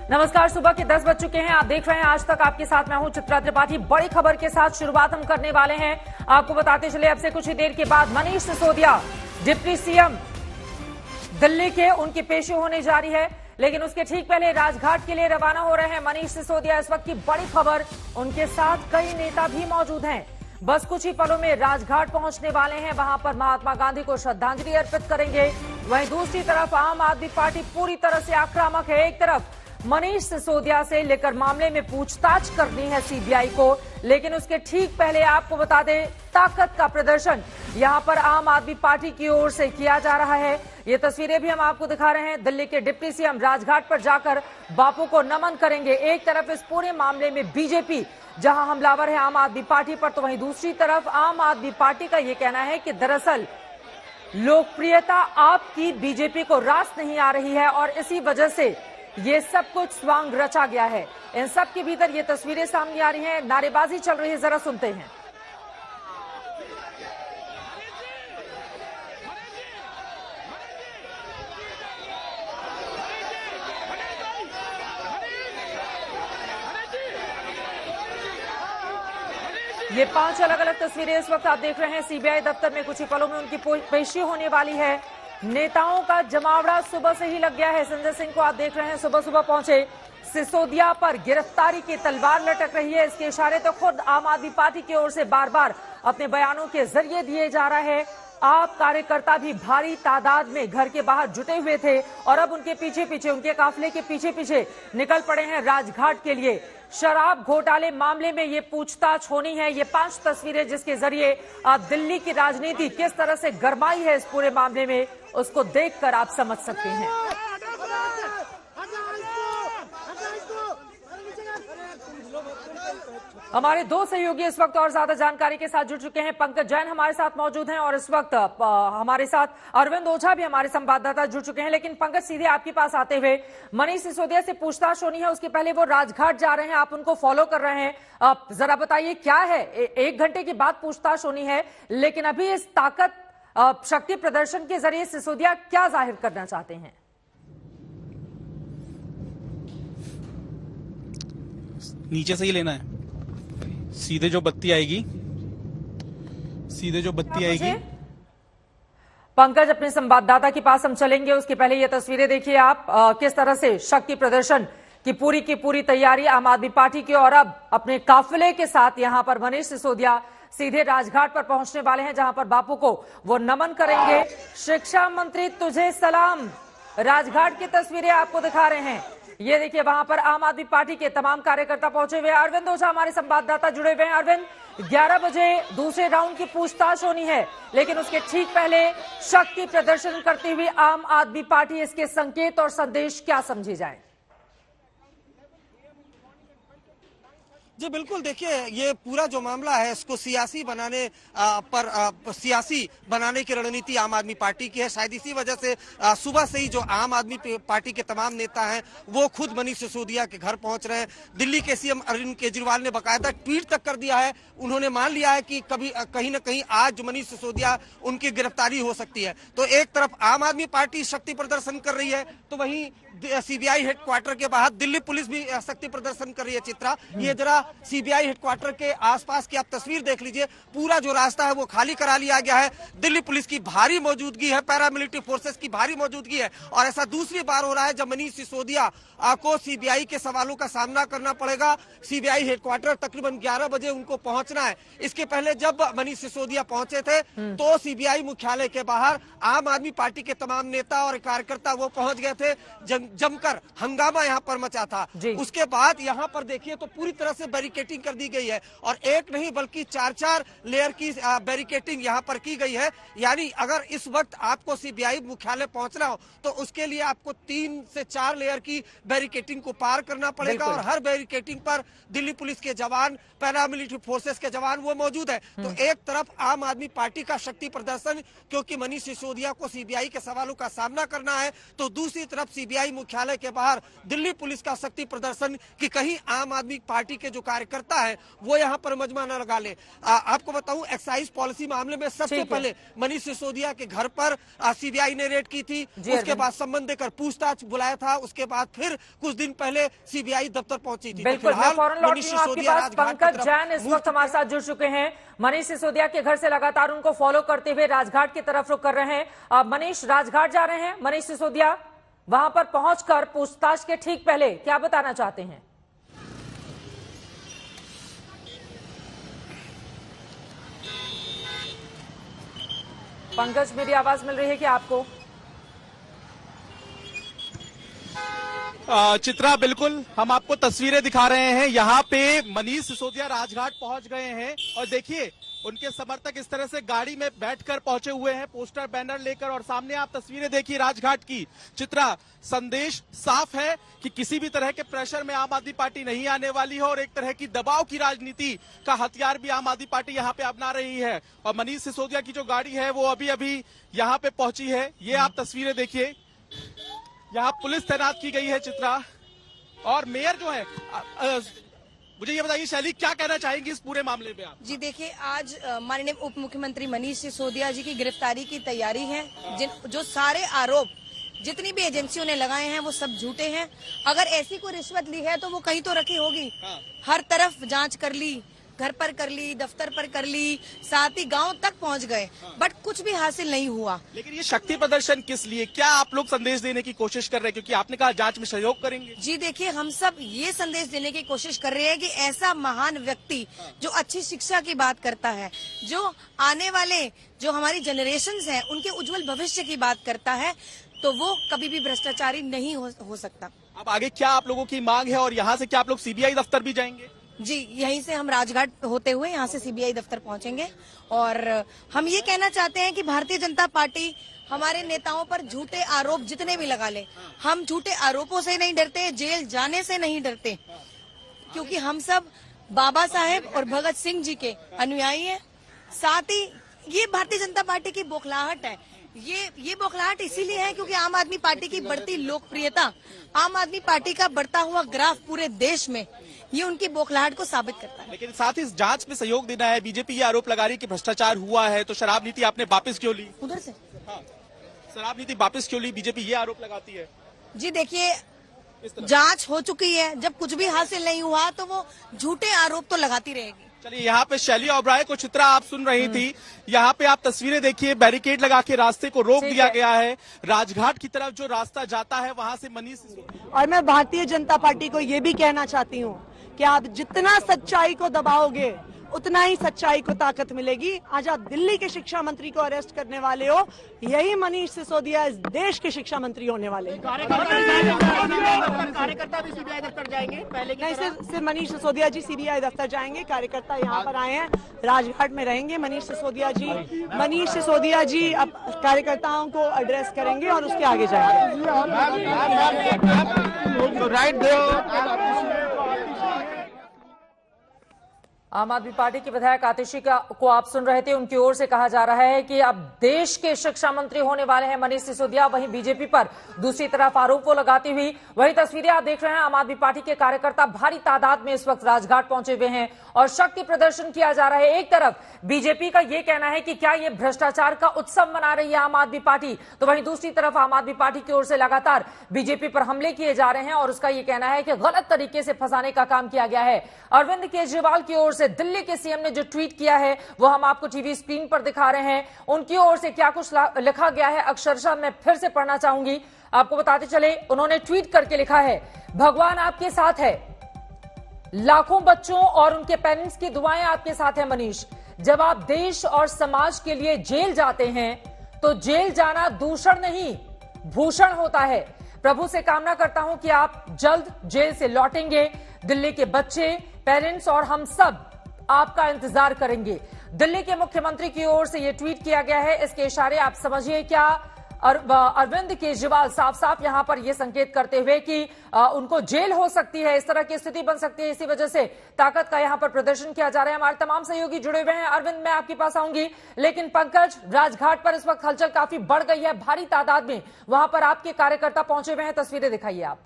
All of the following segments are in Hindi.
नमस्कार, सुबह के 10 बज चुके हैं। आप देख रहे हैं आज तक, आपके साथ मैं हूं चित्रा त्रिपाठी। बड़ी खबर के साथ शुरुआत हम करने वाले हैं। आपको बताते चले, अब से कुछ ही देर के बाद मनीष सिसोदिया डिप्टी सीएम दिल्ली के उनकी पेशी होने जा रही है, लेकिन उसके ठीक पहले राजघाट के लिए रवाना हो रहे हैं मनीष सिसोदिया। इस वक्त की बड़ी खबर, उनके साथ कई नेता भी मौजूद हैं। बस कुछ ही पलों में राजघाट पहुंचने वाले हैं, वहां पर महात्मा गांधी को श्रद्धांजलि अर्पित करेंगे। वहीं दूसरी तरफ आम आदमी पार्टी पूरी तरह से आक्रामक है। एक तरफ मनीष सिसोदिया से लेकर मामले में पूछताछ करनी है सीबीआई को, लेकिन उसके ठीक पहले आपको बता दें, ताकत का प्रदर्शन यहां पर आम आदमी पार्टी की ओर से किया जा रहा है। ये तस्वीरें भी हम आपको दिखा रहे हैं। दिल्ली के डिप्टी सीएम राजघाट पर जाकर बापू को नमन करेंगे। एक तरफ इस पूरे मामले में बीजेपी जहां हमलावर है आम आदमी पार्टी पर, तो वहीं दूसरी तरफ आम आदमी पार्टी का यह कहना है कि दरअसल लोकप्रियता आपकी बीजेपी को रास नहीं आ रही है और इसी वजह से ये सब कुछ स्वांग रचा गया है। इन सब के भीतर ये तस्वीरें सामने आ रही हैं, नारेबाजी चल रही है, जरा सुनते हैं। ये 5 अलग अलग तस्वीरें इस वक्त आप देख रहे हैं सीबीआई दफ्तर में। कुछ ही पलों में उनकी पेशी होने वाली है। नेताओं का जमावड़ा सुबह से ही लग गया है। संजय सिंह को आप देख रहे हैं, सुबह सुबह पहुंचे। सिसोदिया पर गिरफ्तारी की तलवार लटक रही है, इसके इशारे तो खुद आम आदमी पार्टी की ओर से बार बार अपने बयानों के जरिए दिए जा रहा है। आप कार्यकर्ता भी भारी तादाद में घर के बाहर जुटे हुए थे और अब उनके पीछे पीछे, उनके काफिले के पीछे पीछे निकल पड़े हैं राजघाट के लिए। शराब घोटाले मामले में ये पूछताछ होनी है। ये 5 तस्वीरें जिसके जरिए आप दिल्ली की राजनीति किस तरह से गरमाई है इस पूरे मामले में, उसको देखकर आप समझ सकते हैं। हमारे 2 सहयोगी इस वक्त और ज्यादा जानकारी के साथ जुड़ चुके हैं। पंकज जैन हमारे साथ मौजूद हैं और इस वक्त हमारे साथ अरविंद ओझा भी हमारे संवाददाता जुड़ चुके हैं। लेकिन पंकज, सीधे आपके पास आते हुए, मनीष सिसोदिया से पूछताछ होनी है, उसके पहले वो राजघाट जा रहे हैं, आप उनको फॉलो कर रहे हैं। जरा बताइए क्या है। 1 घंटे के बाद पूछताछ होनी है, लेकिन अभी इस ताकत शक्ति प्रदर्शन के जरिए सिसोदिया क्या जाहिर करना चाहते हैं? नीचे से ही लेना है, सीधे जो बत्ती आएगी, पंकज, अपने संवाददाता के पास हम चलेंगे। उसके पहले ये तस्वीरें देखिए आप, किस तरह से शक्ति प्रदर्शन की पूरी तैयारी आम आदमी पार्टी की, और अब अपने काफिले के साथ यहां पर मनीष सिसोदिया सीधे राजघाट पर पहुंचने वाले हैं, जहां पर बापू को वो नमन करेंगे। शिक्षा मंत्री तुझे सलाम, राजघाट की तस्वीरें आपको दिखा रहे हैं। ये देखिए, वहां पर आम आदमी पार्टी के तमाम कार्यकर्ता पहुंचे हुए हैं। अरविंद ओझा हमारे संवाददाता जुड़े हुए हैं। अरविंद, 11 बजे दूसरे राउंड की पूछताछ होनी है, लेकिन उसके ठीक पहले शक्ति प्रदर्शन करती हुई आम आदमी पार्टी, इसके संकेत और संदेश क्या समझे जाए? जी बिल्कुल, देखिए ये पूरा जो मामला है इसको सियासी बनाने की रणनीति आम आदमी पार्टी की है। शायद इसी वजह से सुबह से ही जो आम आदमी पार्टी के तमाम नेता हैं वो खुद मनीष सिसोदिया के घर पहुंच रहे हैं। दिल्ली के सीएम अरविंद केजरीवाल ने बाकायदा ट्वीट तक कर दिया है। उन्होंने मान लिया है कि कहीं न कहीं आज मनीष सिसोदिया उनकी गिरफ्तारी हो सकती है। तो एक तरफ आम आदमी पार्टी शक्ति प्रदर्शन कर रही है, तो वहीं सीबीआई हेडक्वार्टर के बाहर दिल्ली पुलिस भी शक्ति प्रदर्शन कर रही है। चित्रा, ये जरा सीबीआई हेडक्वार्टर के आसपास की आप तस्वीर देख लीजिए। पूरा जो रास्ता है वो खाली करा लिया गया है। दिल्ली पुलिस की भारी मौजूदगी है, पैरामिलिट्री फोर्सेस की भारी मौजूदगी है, और ऐसा दूसरी बार हो रहा है जब मनीष सिसोदिया को सीबीआई के सवालों का सामना करना पड़ेगा। सीबीआई हेडक्वार्टर तकरीबन 11 बजे उनको पहुंचना है। इसके पहले जब मनीष सिसोदिया पहुंचे थे तो सीबीआई मुख्यालय के बाहर आम आदमी पार्टी के तमाम नेता और कार्यकर्ता वो पहुंच गए थे। जमकर हंगामा यहाँ पर मचा था। उसके बाद यहाँ पर देखिए तो पूरी तरह से बैरिकेटिंग कर दी गई है, और एक नहीं बल्कि 4 लेयर की बैरिकेटिंग यहाँ पर की गई है। यानी अगर इस वक्त आपको सीबीआई मुख्यालय पहुंचना हो तो उसके लिए आपको 3 से 4 लेयर की बैरिकेटिंग को पार करना पड़ेगा, और हर बैरिकेटिंग पर दिल्ली पुलिस के जवान, पैरामिलिट्री फोर्सेस के जवान वो मौजूद है। तो एक तरफ आम आदमी पार्टी का शक्ति प्रदर्शन, क्योंकि मनीष सिसोदिया को सीबीआई के सवालों का सामना करना है, तो दूसरी तरफ सीबीआई मुख्यालय के बाहर दिल्ली पुलिस का शक्ति प्रदर्शन कि कहीं आम आदमी पार्टी के जो कार्यकर्ता है वो यहाँ पर मजमा न लगा ले। आपको बताऊं, एक्साइज पॉलिसी मामले में सबसे पहले मनीष सिसोदिया के घर पर सीबीआई ने रेड की थी, उसके बाद संबंध देकर पूछताछ बुलाया था, उसके बाद फिर कुछ दिन पहले सीबीआई दफ्तर पहुंची थी। बिल्कुल, मैं फौरन लौटती हूं आपके पास। पंकज जैन इस वक्त हमारे साथ जुड़ चुके हैं। मनीष सिसोदिया के घर से लगातार उनको फॉलो करते हुए राजघाट की तरफ रुक कर रहे हैं। मनीष राजघाट जा रहे हैं। मनीष सिसोदिया वहां पर पहुंचकर पूछताछ के ठीक पहले क्या बताना चाहते हैं? पंकज, मेरी आवाज मिल रही है क्या आपको? चित्रा, बिल्कुल हम आपको तस्वीरें दिखा रहे हैं। यहाँ पे मनीष सिसोदिया राजघाट पहुंच गए हैं और देखिए उनके समर्थक इस तरह से गाड़ी में बैठकर पहुंचे हुए हैं, पोस्टर बैनर लेकर। और सामने आप तस्वीरें देखिए राजघाट की। चित्रा, संदेश साफ है कि किसी भी तरह के प्रेशर में आम आदमी पार्टी नहीं आने वाली है और एक तरह की दबाव की राजनीति का हथियार भी आम आदमी पार्टी यहाँ पे अपना रही है। और मनीष सिसोदिया की जो गाड़ी है वो अभी अभी यहाँ पे पहुंची है। ये आप तस्वीरें देखिए, यहाँ पुलिस तैनात की गई है चित्रा। और मेयर जो है, मुझे ये बताइए शैली, क्या कहना चाहेंगी इस पूरे मामले में आप? जी देखिए, आज माननीय उप मुख्यमंत्री मनीष सिसोदिया जी की गिरफ्तारी की तैयारी है। जो सारे आरोप जितनी भी एजेंसियों ने लगाए हैं वो सब झूठे हैं। अगर ऐसी कोई रिश्वत ली है तो वो कहीं तो रखी होगी। हर तरफ जांच कर ली, घर पर कर ली, दफ्तर पर कर ली, साथ ही गांव तक पहुंच गए, बट कुछ भी हासिल नहीं हुआ। लेकिन ये शक्ति प्रदर्शन किस लिए? क्या आप लोग संदेश देने की कोशिश कर रहे हैं? क्योंकि आपने कहा जांच में सहयोग करेंगे। जी देखिए, हम सब ये संदेश देने की कोशिश कर रहे हैं कि ऐसा महान व्यक्ति जो अच्छी शिक्षा की बात करता है, जो आने वाले जो हमारी जनरेशंस हैं उनके उज्जवल भविष्य की बात करता है, तो वो कभी भी भ्रष्टाचारी नहीं हो सकता। अब आगे क्या आप लोगों की मांग है और यहाँ से क्या आप लोग सीबीआई दफ्तर भी जाएंगे? जी, यहीं से हम राजघाट होते हुए यहाँ से सीबीआई दफ्तर पहुंचेंगे। और हम ये कहना चाहते हैं कि भारतीय जनता पार्टी हमारे नेताओं पर झूठे आरोप जितने भी लगा ले, हम झूठे आरोपों से नहीं डरते, जेल जाने से नहीं डरते, क्योंकि हम सब बाबा साहेब और भगत सिंह जी के अनुयायी हैं। साथ ही ये भारतीय जनता पार्टी की बौखलाहट है। ये बौखलाहट इसीलिए है क्योंकि आम आदमी पार्टी की बढ़ती लोकप्रियता, आम आदमी पार्टी का बढ़ता हुआ ग्राफ पूरे देश में, ये उनकी बौखलाहट को साबित करता है। लेकिन साथ ही इस जांच में सहयोग देना है। बीजेपी ये आरोप लगा रही है कि भ्रष्टाचार हुआ है, तो शराब नीति आपने वापस क्यों ली? उधर से शराब नीति वापस क्यों ली? बीजेपी ये आरोप लगाती है। जी देखिए, जांच हो चुकी है, जब कुछ भी हासिल नहीं हुआ तो वो झूठे आरोप तो लगाती रहेगी। चलिए, यहाँ पे शैली ओबराय को चित्रा आप सुन रही थी। यहाँ पे आप तस्वीरें देखिए, बैरिकेड लगा के रास्ते को रोक दिया गया है। राजघाट की तरफ जो रास्ता जाता है वहाँ से मनीष। और मैं भारतीय जनता पार्टी को ये भी कहना चाहती हूँ कि आप जितना सच्चाई को दबाओगे उतना ही सच्चाई को ताकत मिलेगी। आज आप दिल्ली के शिक्षा मंत्री को अरेस्ट करने वाले हो, यही मनीष सिसोदिया इस देश के शिक्षा मंत्री होने वाले हैं। कार्यकर्ता भी सीबीआई दफ्तर जाएंगे पहले की नहीं, सिर्फ मनीष सिसोदिया जी सीबीआई दफ्तर जाएंगे। कार्यकर्ता यहाँ पर आए हैं, राजघाट में रहेंगे। मनीष सिसोदिया जी अब कार्यकर्ताओं को एड्रेस करेंगे और उसके आगे जाएंगे। आम आदमी पार्टी की विधायक आतिशी को आप सुन रहे थे। उनकी ओर से कहा जा रहा है कि अब देश के शिक्षा मंत्री होने वाले हैं मनीष सिसोदिया। वहीं बीजेपी पर दूसरी तरफ आरोप लगाती हुई वही तस्वीरें आप देख रहे हैं। आम आदमी पार्टी के कार्यकर्ता भारी तादाद में इस वक्त राजघाट पहुंचे हुए हैं और शक्ति प्रदर्शन किया जा रहा है। एक तरफ बीजेपी का यह कहना है कि क्या यह भ्रष्टाचार का उत्सव मना रही है आम आदमी पार्टी, तो वहीं दूसरी तरफ आम आदमी पार्टी की ओर से लगातार बीजेपी पर हमले किए जा रहे हैं और उसका यह कहना है कि गलत तरीके से फंसाने का काम किया गया है। अरविंद केजरीवाल की ओर से दिल्ली के सीएम ने जो ट्वीट किया है वो हम आपको टीवी स्क्रीन पर दिखा रहे हैं। उनकी ओर से क्या कुछ लिखा गया है अक्षरशः मैं फिर से पढ़ना चाहूंगी, आपको बताते चले। उन्होंने ट्वीट करके लिखा है, भगवान आपके साथ है, लाखों बच्चों और उनके पेरेंट्स की दुआएं आपके साथ है मनीष। जब आप देश और समाज के लिए जेल जाते हैं तो जेल जाना दूषण नहीं भूषण होता है। प्रभु से कामना करता हूं कि आप जल्द जेल से लौटेंगे। दिल्ली के बच्चे, पेरेंट्स और हम सब आपका इंतजार करेंगे। दिल्ली के मुख्यमंत्री की ओर से यह ट्वीट किया गया है। इसके इशारे आप समझिए क्या अरविंद केजरीवाल साफ साफ यहां पर यह संकेत करते हुए कि उनको जेल हो सकती है, इस तरह की स्थिति बन सकती है। इसी वजह से ताकत का यहां पर प्रदर्शन किया जा रहा है। हमारे तमाम सहयोगी जुड़े हुए हैं। अरविंद, मैं आपके पास आऊंगी, लेकिन पंकज, राजघाट पर इस वक्त हलचल काफी बढ़ गई है। भारी तादाद में वहां पर आपके कार्यकर्ता पहुंचे हुए हैं, तस्वीरें दिखाइए आप।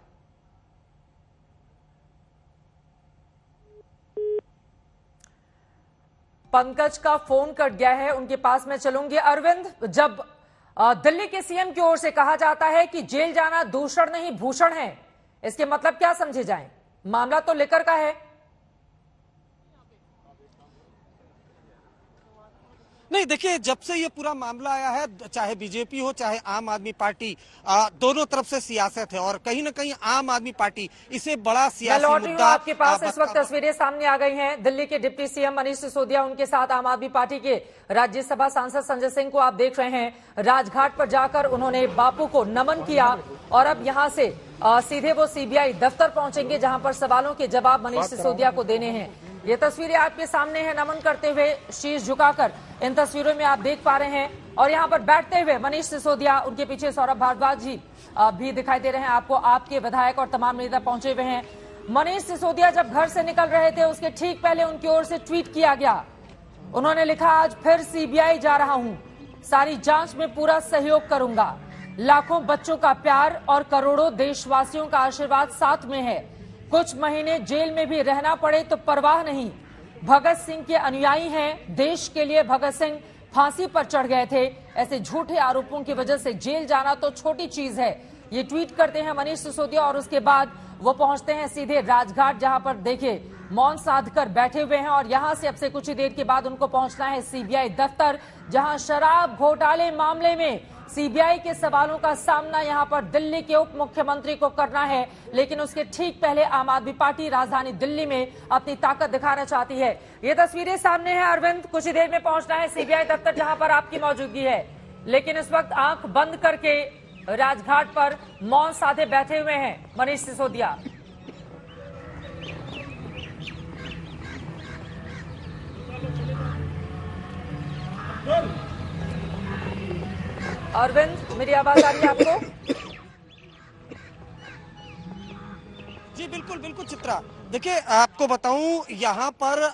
पंकज का फोन कट गया है, उनके पास में चलूंगी। अरविंद, जब दिल्ली के सीएम की ओर से कहा जाता है कि जेल जाना दूषण नहीं भूषण है, इसके मतलब क्या समझे जाएं? मामला तो लेकर का है। नहीं, देखिए, जब से ये पूरा मामला आया है, चाहे बीजेपी हो चाहे आम आदमी पार्टी, दोनों तरफ से सियासत है और कहीं ना कहीं आम आदमी पार्टी इसे बड़ा सियासी मुद्दा। आपके पास इस वक्त तस्वीरें सामने आ गई हैं दिल्ली के डिप्टी सीएम मनीष सिसोदिया, उनके साथ आम आदमी पार्टी के राज्यसभा सांसद संजय सिंह को आप देख रहे हैं। राजघाट पर जाकर उन्होंने बापू को नमन किया और अब यहां से सीधे वो सीबीआई दफ्तर पहुंचेंगे, जहां पर सवालों के जवाब मनीष सिसोदिया को देने हैं। ये तस्वीरें आपके सामने हैं, नमन करते हुए, शीश झुकाकर इन तस्वीरों में आप देख पा रहे हैं। और यहाँ पर बैठते हुए मनीष सिसोदिया, उनके पीछे सौरभ भारद्वाज जी भी दिखाई दे रहे हैं आपको। आपके विधायक और तमाम नेता पहुंचे हुए हैं। मनीष सिसोदिया जब घर से निकल रहे थे, उसके ठीक पहले उनकी ओर से ट्वीट किया गया। उन्होंने लिखा, आज फिर सीबीआई जा रहा हूं, सारी जांच में पूरा सहयोग करूंगा, लाखों बच्चों का प्यार और करोड़ों देशवासियों का आशीर्वाद साथ में है। कुछ महीने जेल में भी रहना पड़े तो परवाह नहीं। भगत सिंह के अनुयायी हैं, देश के लिए भगत सिंह फांसी पर चढ़ गए थे। ऐसे झूठे आरोपों की वजह से जेल जाना तो छोटी चीज है। ये ट्वीट करते हैं मनीष सिसोदिया और उसके बाद वो पहुंचते हैं सीधे राजघाट, जहां पर देखिए मौन साधकर बैठे हुए हैं। और यहां से अब से कुछ ही देर के बाद उनको पहुंचना है सीबीआई दफ्तर, जहां शराब घोटाले मामले में सीबीआई के सवालों का सामना यहां पर दिल्ली के उप मुख्यमंत्री को करना है। लेकिन उसके ठीक पहले आम आदमी पार्टी राजधानी दिल्ली में अपनी ताकत दिखाना चाहती है। ये तस्वीरें सामने हैं अरविंद, कुछ ही देर में पहुंचना है सीबीआई दफ्तर, जहां पर आपकी मौजूदगी है। लेकिन इस वक्त आंख बंद करके राजघाट पर मौन साधे बैठे हुए हैं मनीष सिसोदिया। अरविंद, मेरी आवाज आ रही है आपको? जी बिल्कुल बिल्कुल चित्रा, देखिए आपको बताऊं, यहाँ पर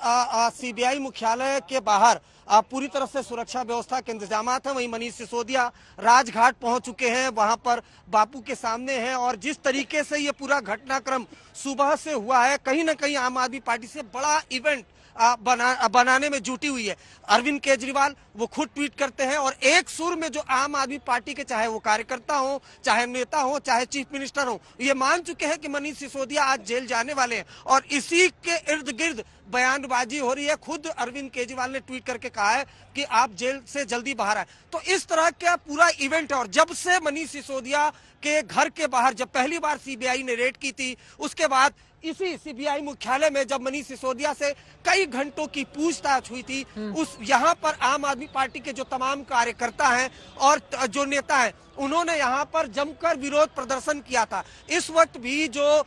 सीबीआई मुख्यालय के बाहर पूरी तरह से सुरक्षा व्यवस्था के इंतजामात हैं। वहीं मनीष सिसोदिया राजघाट पहुंच चुके हैं, वहां पर बापू के सामने हैं। और जिस तरीके से ये पूरा घटनाक्रम सुबह से हुआ है, कहीं ना कहीं आम आदमी पार्टी से बड़ा इवेंट बनाने में जुटी हुई है। अरविंद केजरीवाल वो खुद ट्वीट करते हैं और एक सुर में जो आम आदमी पार्टी के, चाहे वो कार्यकर्ता हो, चाहे नेता हो, चाहे चीफ मिनिस्टर हो, ये मान चुके हैं कि मनीष सिसोदिया आज जेल जाने वाले हैं। और इसी के इर्द गिर्द बयानबाजी हो रही है। खुद अरविंद केजरीवाल ने ट्वीट करके कहा है कि आप जेल से जल्दी बाहर आए। तो इस तरह का पूरा इवेंट है। और जब से मनीष सिसोदिया के घर के बाहर जब पहली बार सीबीआई ने रेड की थी, उसके बाद इसी सीबीआई मुख्यालय में जब मनीष सिसोदिया से कई घंटों की पूछताछ हुई थी, उस यहाँ पर आम आदमी पार्टी के जो तमाम कार्यकर्ता हैं और जो नेता हैं, उन्होंने यहाँ पर जमकर विरोध प्रदर्शन किया था। इस वक्त भी जो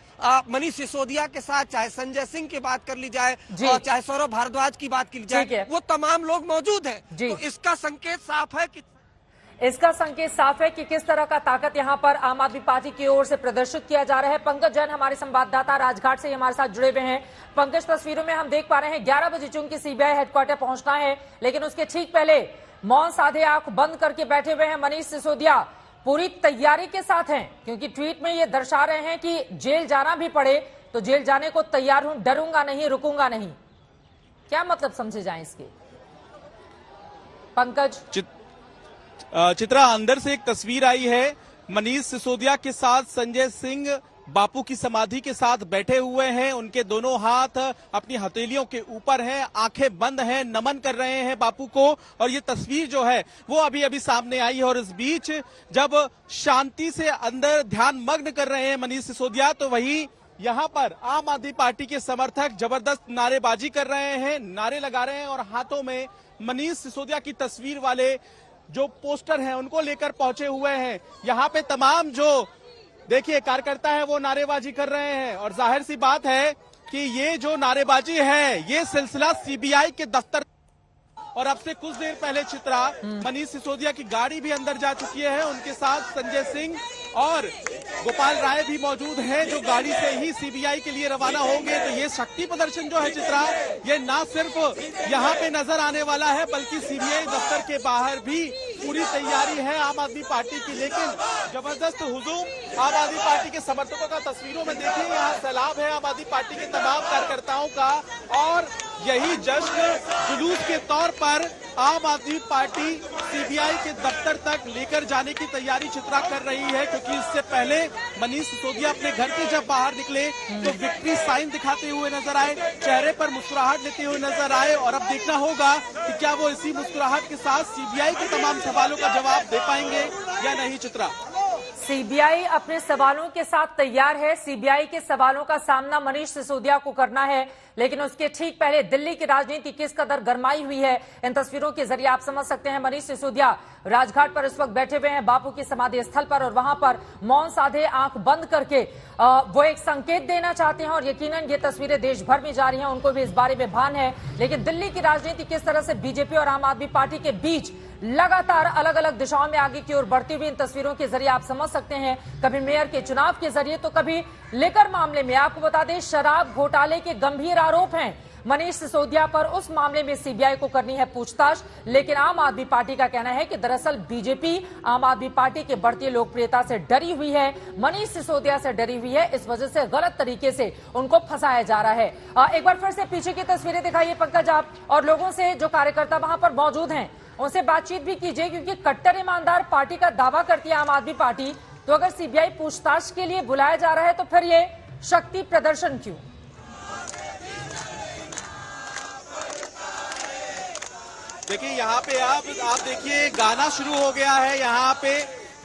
मनीष सिसोदिया के साथ, चाहे संजय सिंह की बात कर ली जाए और चाहे सौरभ भारद्वाज की बात की जाए, वो तमाम लोग मौजूद हैं। तो इसका संकेत साफ है कि किस तरह का ताकत यहां पर आम आदमी पार्टी की ओर से प्रदर्शित किया जा रहा है। पंकज जैन हमारे संवाददाता राजघाट से हमारे साथ जुड़े हुए हैं। पंकज, तस्वीरों में हम देख पा रहे हैं 11 बजे चूंकि सीबीआई हेडक्वार्टर पहुंचना है, लेकिन उसके ठीक पहले मौन साधे आंख बंद करके बैठे हुए हैं मनीष सिसोदिया। पूरी तैयारी के साथ हैं, क्योंकि ट्वीट में ये दर्शा रहे हैं कि जेल जाना भी पड़े तो जेल जाने को तैयार हूं, डरूंगा नहीं, रुकूंगा नहीं। क्या मतलब समझे जाए इसके? पंकज, चित्रा, अंदर से एक तस्वीर आई है, मनीष सिसोदिया के साथ संजय सिंह बापू की समाधि के साथ बैठे हुए हैं। उनके दोनों हाथ अपनी हथेलियों के ऊपर हैं, आंखें बंद हैं, नमन कर रहे हैं बापू को। और ये तस्वीर जो है वो अभी अभी सामने आई है। और इस बीच जब शांति से अंदर ध्यान मग्न कर रहे हैं मनीष सिसोदिया, तो वहीं यहाँ पर आम आदमी पार्टी के समर्थक जबरदस्त नारेबाजी कर रहे हैं, नारे लगा रहे हैं और हाथों में मनीष सिसोदिया की तस्वीर वाले जो पोस्टर हैं उनको लेकर पहुंचे हुए हैं। यहाँ पे तमाम जो देखिए कार्यकर्ता है वो नारेबाजी कर रहे हैं। और जाहिर सी बात है कि ये जो नारेबाजी है ये सिलसिला सीबीआई के दफ्तर, और अब से कुछ देर पहले चित्रा मनीष सिसोदिया की गाड़ी भी अंदर जा चुकी है। उनके साथ संजय सिंह और गोपाल राय भी मौजूद हैं जो गाड़ी से ही सीबीआई के लिए रवाना होंगे। तो ये शक्ति प्रदर्शन जो है चित्रा, ये ना सिर्फ यहाँ पे नजर आने वाला है बल्कि सीबीआई दफ्तर के बाहर भी पूरी तैयारी है आम आदमी पार्टी की। लेकिन जबरदस्त हुजूम आम आदमी पार्टी के समर्थकों का तस्वीरों में देखिए, यहाँ सैलाब है आम आदमी पार्टी के तमाम कार्यकर्ताओं का। और यही जश्न जुलूस के तौर पर आम आदमी पार्टी सीबीआई के दफ्तर तक लेकर जाने की तैयारी चित्रा कर रही है, क्योंकि इससे पहले मनीष सिसोदिया अपने घर के जब बाहर निकले तो विक्ट्री साइन दिखाते हुए नजर आए, चेहरे पर मुस्कुराहट लेते हुए नजर आए। और अब देखना होगा कि क्या वो इसी मुस्कुराहट के साथ सीबीआई के तमाम सवालों का जवाब दे पाएंगे या नहीं चित्रा। सीबीआई अपने सवालों के साथ तैयार है। सीबीआई के सवालों का सामना मनीष सिसोदिया को करना है, लेकिन उसके ठीक पहले दिल्ली की राजनीति किस कदर गरमाई हुई है, इन तस्वीरों के जरिए आप समझ सकते हैं। मनीष सिसोदिया राजघाट पर इस वक्त बैठे हुए हैं बापू की समाधि स्थल पर, और वहां पर मौन साधे आंख बंद करके वो एक संकेत देना चाहते हैं। और यकीनन ये तस्वीरें देश भर में जा रही हैं, उनको भी इस बारे में भान है। लेकिन दिल्ली की राजनीति किस तरह से बीजेपी और आम आदमी पार्टी के बीच लगातार अलग अलग दिशाओं में आगे की ओर बढ़ती हुई इन तस्वीरों के जरिए आप समझ सकते हैं। कभी मेयर के चुनाव के जरिए तो कभी लेकर मामले में। आपको बता दें, शराब घोटाले के गंभीर आरोप हैं मनीष सिसोदिया पर। उस मामले में सीबीआई को करनी है पूछताछ, लेकिन आम आदमी पार्टी का कहना है कि दरअसल बीजेपी आम आदमी पार्टी के बढ़ती लोकप्रियता से डरी हुई है, मनीष सिसोदिया से डरी हुई है। इस वजह से गलत तरीके से उनको फंसाया जा रहा है। एक बार फिर से पीछे की तस्वीरें दिखाइए पंकज आप, और लोगों से जो कार्यकर्ता वहां पर मौजूद हैं उनसे बातचीत भी कीजिए, क्योंकि कट्टर ईमानदार पार्टी का दावा करती है आम आदमी पार्टी। तो अगर सीबीआई पूछताछ के लिए बुलाया जा रहा है तो फिर ये शक्ति प्रदर्शन क्यों? देखिए यहाँ पे आप देखिए गाना शुरू हो गया है। यहाँ पे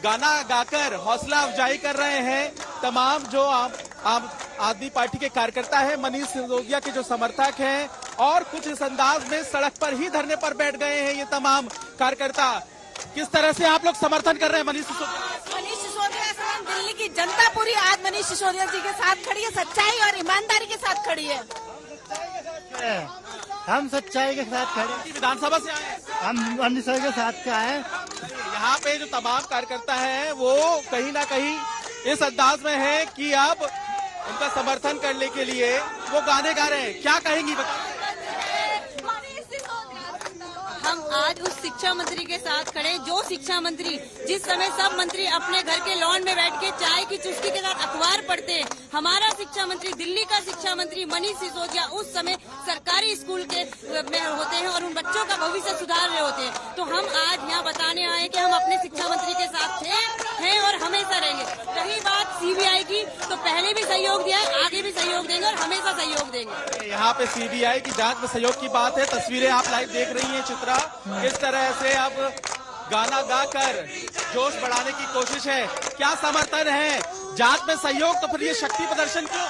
गाना गाकर हौसला अफजाई कर रहे हैं तमाम जो आम आदमी पार्टी के कार्यकर्ता हैं, मनीष सिसोदिया के जो समर्थक हैं, और कुछ इस अंदाज में सड़क पर ही धरने पर बैठ गए हैं ये तमाम कार्यकर्ता। किस तरह से आप लोग समर्थन कर रहे हैं मनीष सिसोदिया? मनीष सिसोदिया से दिल्ली की जनता पूरी आज मनीष सिसोदिया जी के साथ खड़ी है, सच्चाई और ईमानदारी के साथ खड़ी है। हम सच्चाई के साथ खड़े, विधानसभा से आए, हम मनीष के साथ के आए। यहाँ पे जो तमाम कार्यकर्ता हैं वो कहीं ना कहीं इस अंदाज में है कि अब उनका समर्थन करने के लिए वो गाने गा रहे हैं। क्या कहेंगी बताइए? हम आज उस शिक्षा मंत्री के साथ खड़े, जो शिक्षा मंत्री जिस समय सब मंत्री अपने घर के लॉन में बैठ के चाय की चुस्की के साथ अखबार पढ़ते हैं, हमारा शिक्षा मंत्री, दिल्ली का शिक्षा मंत्री मनीष सिसोदिया उस समय सरकारी स्कूल के में होते हैं और उन बच्चों का भविष्य सुधार रहे होते हैं। तो हम आज यहाँ बताने आए कि हम अपने शिक्षा मंत्री के साथ हैं और हमेशा रहेंगे। रही बात सीबीआई की, तो पहले भी सहयोग दिया है, आगे भी सहयोग देंगे और हमेशा सहयोग देंगे। यहाँ पे सीबीआई की जांच में सहयोग की बात है। तस्वीरें आप लाइव देख रही हैं चित्रा, किस तरह से अब गाना गाकर जोश बढ़ाने की कोशिश है। क्या समर्थन है? जांच में सहयोग, तो फिर ये शक्ति प्रदर्शन क्यों?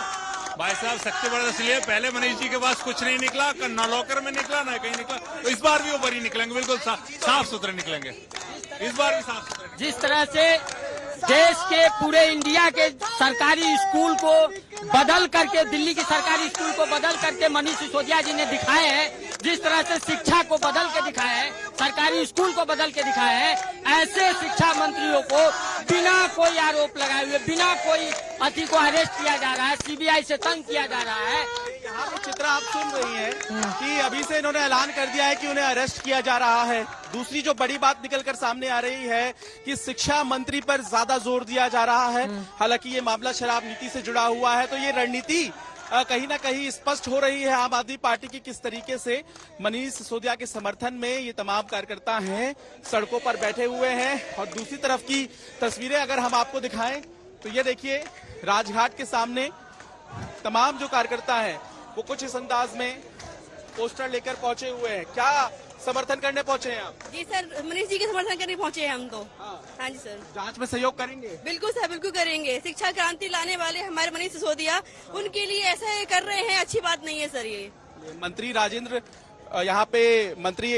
भाई साहब, शक्ति प्रदर्शन इसलिए पहले मनीष जी के पास कुछ नहीं निकला, न लॉकर में निकला न कहीं निकला, तो इस बार भी वो बरी निकलेंगे, बिल्कुल साफ सुथरे निकलेंगे। इस बार भी साफ सुथरे। जिस तरह से देश के पूरे इंडिया के सरकारी स्कूल को बदल करके, दिल्ली की सरकारी स्कूल को बदल करके मनीष सिसोदिया जी ने दिखाए हैं, जिस तरह से शिक्षा को बदल के दिखाया है, सरकारी स्कूल को बदल के दिखाया है, ऐसे शिक्षा मंत्रियों को बिना कोई आरोप लगाए हुए, बिना कोई अति को अरेस्ट किया जा रहा है, सीबीआई से तंग किया जा रहा है। यहाँ पे चित्रा आप सुन रही हैं कि अभी से इन्होंने ऐलान कर दिया है कि उन्हें अरेस्ट किया जा रहा है। दूसरी जो बड़ी बात निकलकर सामने आ रही है कि शिक्षा मंत्री पर ज्यादा जोर दिया जा रहा है। हालांकि ये मामला शराब नीति से जुड़ा हुआ है, तो ये रणनीति कहीं ना कहीं स्पष्ट हो रही है आम आदमी पार्टी की, किस तरीके से मनीष सिसोदिया के समर्थन में ये तमाम कार्यकर्ता हैं सड़कों पर बैठे हुए हैं। और दूसरी तरफ की तस्वीरें अगर हम आपको दिखाएं तो ये देखिए, राजघाट के सामने तमाम जो कार्यकर्ता हैं वो कुछ इस अंदाज में पोस्टर लेकर पहुंचे हुए हैं। क्या समर्थन करने पहुंचे हैं आप? जी सर, मनीष जी के समर्थन करने पहुंचे हैं हम तो। हाँ जी सर। जांच में सहयोग करेंगे? बिल्कुल सर, बिल्कुल करेंगे। शिक्षा क्रांति लाने वाले हमारे मनीष सिसोदिया, उनके लिए ऐसा कर रहे हैं, अच्छी बात नहीं है सर। ये मंत्री राजेंद्र, यहाँ पे मंत्री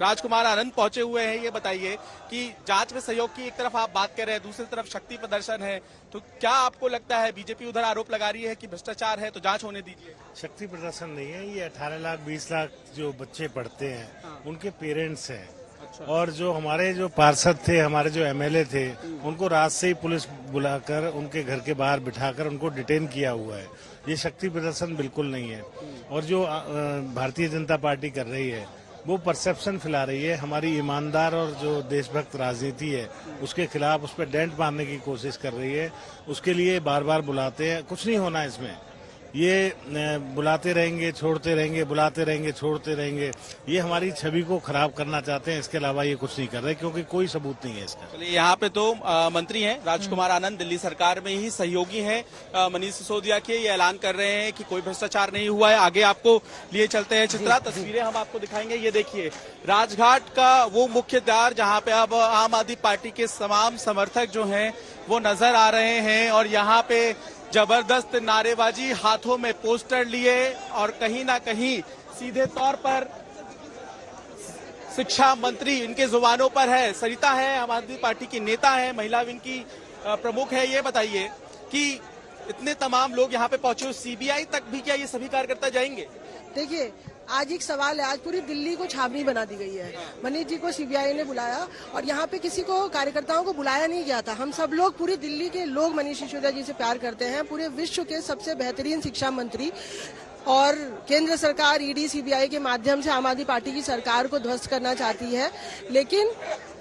राजकुमार आनंद पहुंचे हुए हैं। ये बताइए कि जांच में सहयोग की एक तरफ आप बात कर रहे हैं, दूसरी तरफ शक्ति प्रदर्शन है, तो क्या आपको लगता है बीजेपी उधर आरोप लगा रही है कि भ्रष्टाचार है तो जांच होने दीजिए? शक्ति प्रदर्शन नहीं है, ये 18 लाख 20 लाख जो बच्चे पढ़ते हैं उनके पेरेंट्स हैं, और जो हमारे जो पार्षद थे, हमारे जो एमएलए थे, उनको रात से ही पुलिस बुलाकर उनके घर के बाहर बिठाकर उनको डिटेन किया हुआ है। ये शक्ति प्रदर्शन बिल्कुल नहीं है। और जो भारतीय जनता पार्टी कर रही है वो परसेप्शन फैला रही है, हमारी ईमानदार और जो देशभक्त राजनीति है उसके खिलाफ उस पर डेंट मारने की कोशिश कर रही है। उसके लिए बार बार बुलाते हैं, कुछ नहीं होना इसमें। ये बुलाते रहेंगे, छोड़ते रहेंगे, बुलाते रहेंगे, छोड़ते रहेंगे। ये हमारी छवि को खराब करना चाहते हैं, इसके अलावा ये कुछ नहीं कर रहे, क्योंकि कोई सबूत नहीं है इसका। चलिए, यहाँ पे तो मंत्री हैं राजकुमार आनंद, दिल्ली सरकार में ही सहयोगी हैं मनीष सिसोदिया के। ये ऐलान कर रहे हैं कि कोई भ्रष्टाचार नहीं हुआ है। आगे आपको लिए चलते हैं चित्रा, तस्वीरें हम आपको दिखाएंगे। ये देखिए राजघाट का वो मुख्य द्वार जहाँ पे अब आम आदमी पार्टी के तमाम समर्थक जो हैं वो नजर आ रहे हैं और यहाँ पे जबरदस्त नारेबाजी, हाथों में पोस्टर लिए और कहीं ना कहीं सीधे तौर पर शिक्षा मंत्री इनके जुबानों पर है। सरिता है, आम आदमी पार्टी की नेता है, महिला विंग की प्रमुख है। ये बताइए कि इतने तमाम लोग यहाँ पे पहुंचे, सीबीआई तक भी क्या ये सभी कार्यकर्ता जाएंगे? देखिए, आज एक सवाल है, आज पूरी दिल्ली को छावनी बना दी गई है। मनीष जी को सीबीआई ने बुलाया और यहाँ पे किसी को कार्यकर्ताओं को बुलाया नहीं गया था। हम सब लोग, पूरी दिल्ली के लोग मनीष सिसोदिया जी से प्यार करते हैं। पूरे विश्व के सबसे बेहतरीन शिक्षा मंत्री, और केंद्र सरकार ईडी सीबीआई के माध्यम से आम आदमी पार्टी की सरकार को ध्वस्त करना चाहती है, लेकिन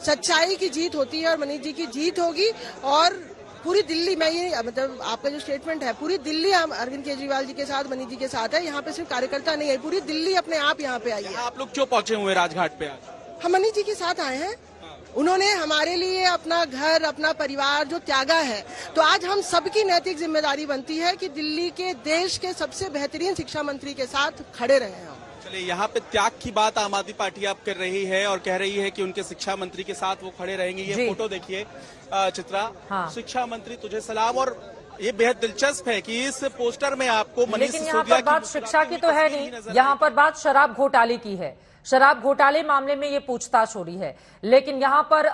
सच्चाई की जीत होती है और मनीष जी की जीत होगी। और पूरी दिल्ली, मैं ये मतलब आपका जो स्टेटमेंट है, पूरी दिल्ली अरविंद केजरीवाल जी के साथ, मनीष जी के साथ है। यहाँ पे सिर्फ कार्यकर्ता नहीं है, पूरी दिल्ली अपने आप यहाँ पे आई है। आप लोग क्यों पहुंचे हुए राजघाट पे आज? हम मनीष जी के साथ आए हैं। उन्होंने हमारे लिए अपना घर, अपना परिवार जो त्यागा है, तो आज हम सबकी नैतिक जिम्मेदारी बनती है कि दिल्ली के, देश के सबसे बेहतरीन शिक्षा मंत्री के साथ खड़े रहे हैं। चलिए, यहाँ पे त्याग की बात आम आदमी पार्टी अब कर रही है और कह रही है कि उनके शिक्षा मंत्री के साथ वो खड़े रहेंगे। ये फोटो देखिए चित्रा, हाँ। शिक्षा मंत्री तुझे सलाम। और ये बेहद दिलचस्प है कि इस पोस्टर में आपको मनीष सिसोदिया, यहाँ पर बात शिक्षा की तो है नहीं, यहाँ पर बात शराब घोटाले की है। शराब घोटाले मामले में ये पूछताछ हो रही है, लेकिन यहाँ पर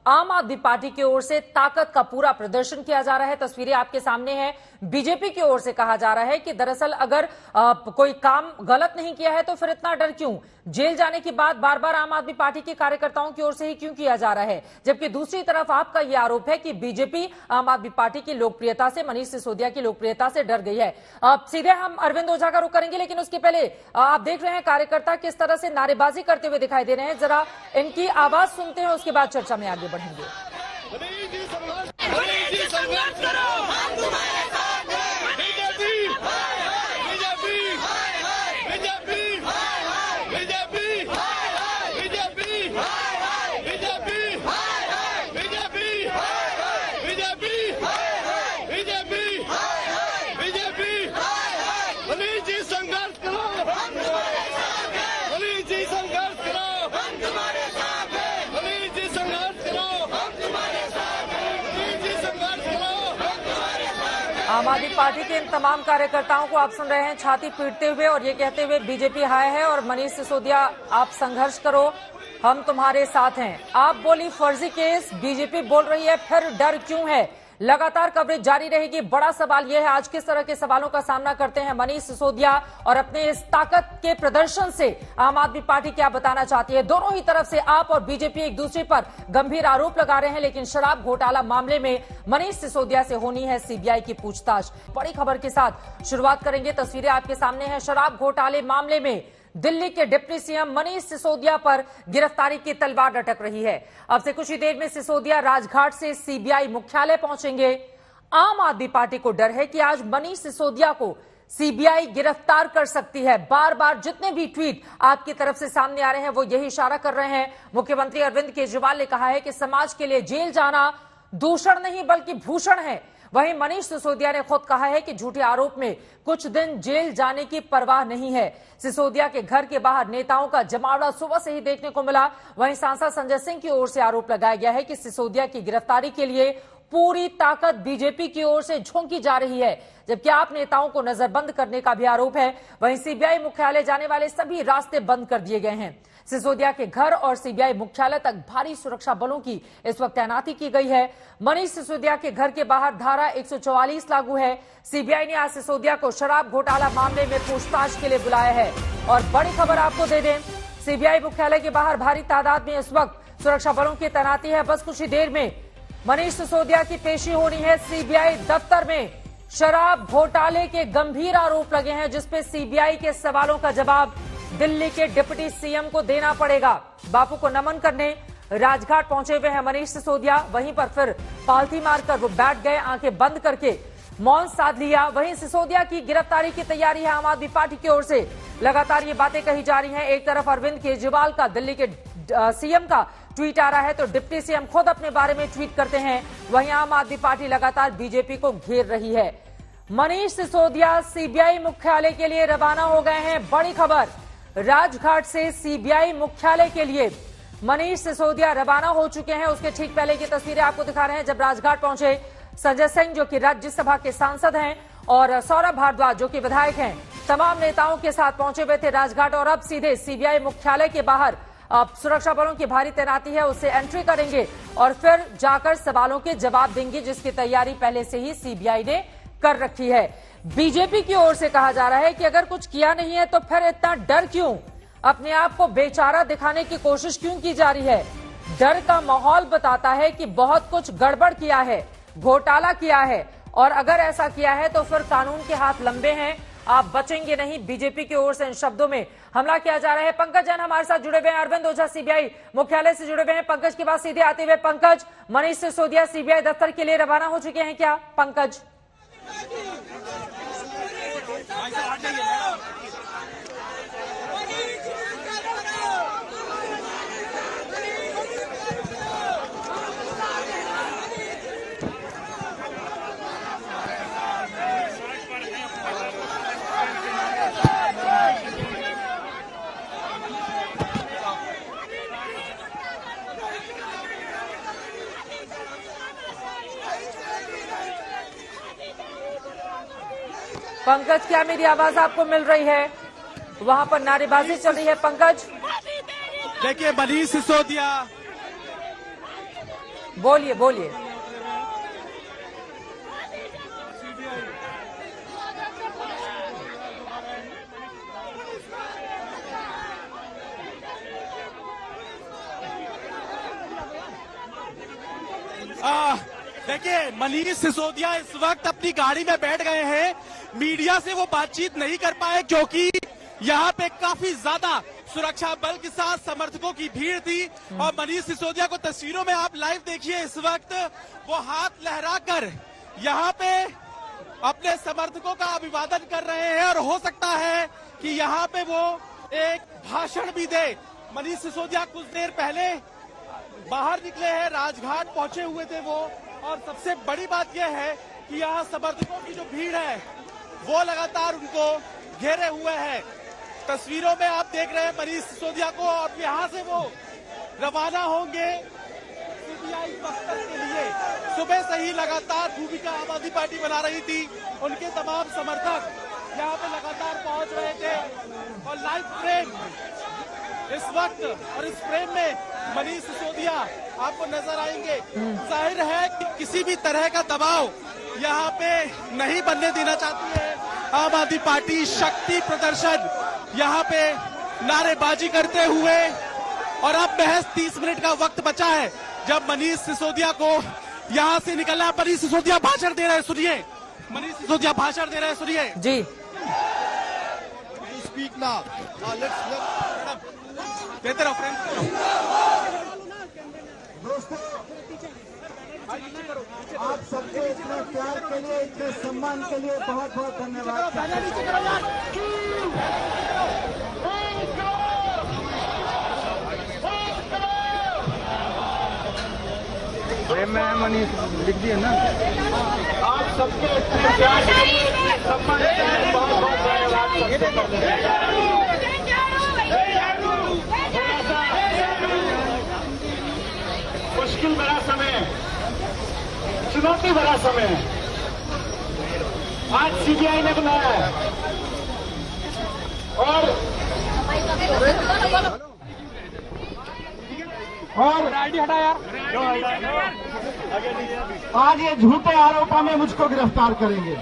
आम आदमी पार्टी की ओर से ताकत का पूरा प्रदर्शन किया जा रहा है। तस्वीरें आपके सामने हैं। बीजेपी की ओर से कहा जा रहा है कि दरअसल अगर कोई काम गलत नहीं किया है तो फिर इतना डर क्यों? जेल जाने की बात बार बार आम आदमी पार्टी के कार्यकर्ताओं की ओर से ही क्यों किया जा रहा है? जबकि दूसरी तरफ आपका यह आरोप है कि बीजेपी आम आदमी पार्टी की लोकप्रियता से, मनीष सिसोदिया की लोकप्रियता से डर गई है। सीधे हम अरविंद ओझा का रुख करेंगे, लेकिन उसके पहले आप देख रहे हैं कार्यकर्ता किस तरह से नारेबाजी करते हुए दिखाई दे रहे हैं। जरा इनकी आवाज सुनते हैं, उसके बाद चर्चा में आगे बढ़ेंगे। आम आदमी पार्टी के इन तमाम कार्यकर्ताओं को आप सुन रहे हैं छाती पीटते हुए और ये कहते हुए बीजेपी हाय है और मनीष सिसोदिया आप संघर्ष करो, हम तुम्हारे साथ हैं। आप बोली फर्जी केस, बीजेपी बोल रही है फिर डर क्यों है? लगातार कवरेज जारी रहेगी। बड़ा सवाल यह है आज किस तरह के सवालों का सामना करते हैं मनीष सिसोदिया और अपने इस ताकत के प्रदर्शन से आम आदमी पार्टी क्या बताना चाहती है। दोनों ही तरफ से आप और बीजेपी एक दूसरे पर गंभीर आरोप लगा रहे हैं, लेकिन शराब घोटाला मामले में मनीष सिसोदिया से होनी है सीबीआई की पूछताछ। बड़ी खबर के साथ शुरुआत करेंगे। तस्वीरें आपके सामने हैं। शराब घोटाले मामले में दिल्ली के डिप्टी सीएम मनीष सिसोदिया पर गिरफ्तारी की तलवार लटक रही है। अब से कुछ ही देर में सिसोदिया राजघाट से सीबीआई मुख्यालय पहुंचेंगे। आम आदमी पार्टी को डर है कि आज मनीष सिसोदिया को सीबीआई गिरफ्तार कर सकती है। बार बार जितने भी ट्वीट आपकी तरफ से सामने आ रहे हैं वो यही इशारा कर रहे हैं। मुख्यमंत्री अरविंद केजरीवाल ने कहा है कि समाज के लिए जेल जाना दूषण नहीं बल्कि भूषण है। वहीं मनीष सिसोदिया ने खुद कहा है कि झूठे आरोप में कुछ दिन जेल जाने की परवाह नहीं है। सिसोदिया के घर के बाहर नेताओं का जमावड़ा सुबह से ही देखने को मिला। वहीं सांसद संजय सिंह की ओर से आरोप लगाया गया है कि सिसोदिया की गिरफ्तारी के लिए पूरी ताकत बीजेपी की ओर से झोंकी जा रही है, जबकि आप नेताओं को नजरबंद करने का भी आरोप है। वहीं सीबीआई मुख्यालय जाने वाले सभी रास्ते बंद कर दिए गए हैं। सिसोदिया के घर और सीबीआई मुख्यालय तक भारी सुरक्षा बलों की इस वक्त तैनाती की गई है। मनीष सिसोदिया के घर के बाहर धारा 144 लागू है। सीबीआई ने आज सिसोदिया को शराब घोटाला मामले में पूछताछ के लिए बुलाया है। और बड़ी खबर आपको दे दें, सीबीआई मुख्यालय के बाहर भारी तादाद में इस वक्त सुरक्षा बलों की तैनाती है। बस कुछ ही देर में मनीष सिसोदिया की पेशी होनी है सीबीआई दफ्तर में। शराब घोटाले के गंभीर आरोप लगे हैं, जिसपे सीबीआई के सवालों का जवाब दिल्ली के डिप्टी सीएम को देना पड़ेगा। बापू को नमन करने राजघाट पहुंचे हुए हैं मनीष सिसोदिया। वहीं पर फिर पालथी मारकर वो बैठ गए, आंखें बंद करके मौन साध लिया। वहीं सिसोदिया की गिरफ्तारी की तैयारी है आम आदमी पार्टी की ओर से। लगातार ये बातें कही जा रही हैं। एक तरफ अरविंद केजरीवाल का, दिल्ली के सीएम का ट्वीट आ रहा है, तो डिप्टी सीएम खुद अपने बारे में ट्वीट करते हैं। वहीं आम आदमी पार्टी लगातार बीजेपी को घेर रही है। मनीष सिसोदिया सीबीआई मुख्यालय के लिए रवाना हो गए हैं। बड़ी खबर, राजघाट से सीबीआई मुख्यालय के लिए मनीष सिसोदिया रवाना हो चुके हैं। उसके ठीक पहले की तस्वीरें आपको दिखा रहे हैं। जब राजघाट पहुंचे संजय सिंह जो कि राज्यसभा के सांसद हैं और सौरभ भारद्वाज जो कि विधायक हैं, तमाम नेताओं के साथ पहुंचे हुए थे राजघाट। और अब सीधे सीबीआई मुख्यालय के बाहर सुरक्षा बलों की भारी तैनाती है, उससे एंट्री करेंगे और फिर जाकर सवालों के जवाब देंगे, जिसकी तैयारी पहले से ही सीबीआई ने कर रखी है। बीजेपी की ओर से कहा जा रहा है कि अगर कुछ किया नहीं है तो फिर इतना डर क्यों, अपने आप को बेचारा दिखाने की कोशिश क्यों की जा रही है। डर का माहौल बताता है कि बहुत कुछ गड़बड़ किया है, घोटाला किया है, और अगर ऐसा किया है तो फिर कानून के हाथ लंबे हैं, आप बचेंगे नहीं। बीजेपी की ओर से इन शब्दों में हमला किया जा रहा है। पंकज जैन हमारे साथ जुड़े हुए हैं, अरविंद ओझा सीबीआई मुख्यालय से जुड़े हुए हैं। पंकज की बात सीधे आते हुए, पंकज, मनीष सिसोदिया सीबीआई दफ्तर के लिए रवाना हो चुके हैं क्या? पंकज, पंकज क्या मेरी आवाज आपको मिल रही है? वहां पर नारेबाजी चल रही है। पंकज देखिए, मनीष सिसोदिया, बोलिए बोलिए। देखिए, मनीष सिसोदिया इस वक्त अपनी गाड़ी में बैठ गए हैं। मीडिया से वो बातचीत नहीं कर पाए क्योंकि यहाँ पे काफी ज्यादा सुरक्षा बल के साथ समर्थकों की भीड़ थी। और मनीष सिसोदिया को तस्वीरों में आप लाइव देखिए, इस वक्त वो हाथ लहराकर यहाँ पे अपने समर्थकों का अभिवादन कर रहे हैं और हो सकता है कि यहाँ पे वो एक भाषण भी दे। मनीष सिसोदिया कुछ देर पहले बाहर निकले हैं, राजघाट पहुंचे हुए थे वो, और सबसे बड़ी बात यह है कि यहाँ समर्थकों की जो भीड़ है वो लगातार उनको घेरे हुए है। तस्वीरों में आप देख रहे हैं मनीष सिसोदिया को, और यहाँ से वो रवाना होंगे सीबीआई दफ्तर के लिए। सुबह से ही लगातार भूमिका आम आदमी पार्टी बना रही थी, उनके तमाम समर्थक यहाँ पे लगातार पहुंच रहे थे। और लाइव फ्रेम इस वक्त, और इस फ्रेम में मनीष सिसोदिया आपको नजर आएंगे। जाहिर है कि किसी भी तरह का दबाव यहाँ पे नहीं बनने देना चाहती है आम आदमी पार्टी। शक्ति प्रदर्शन यहाँ पे नारेबाजी करते हुए, और अब महज 30 मिनट का वक्त बचा है जब मनीष सिसोदिया को यहाँ से निकलना। मनीष सिसोदिया भाषण दे रहे हैं, सुनिए। मनीष सिसोदिया भाषण दे रहे हैं, सुनिए जी। स्पीक ना, देते रहो फ्रेंड। दोस्तों, आप सबके इतने प्यार के लिए, इतने सम्मान के लिए बहुत बहुत धन्यवाद। मैं मनीष लिख दिया ना। आप सबके इतने प्यार के लिए, सम्मान के लिए बहुत बहुत धन्यवाद। मुश्किल भरा समय, चुनौती भरा समय आज सीबीआई ने बुलाया है, और हटा यार, आज ये झूठे आरोपों में मुझको गिरफ्तार करेंगे।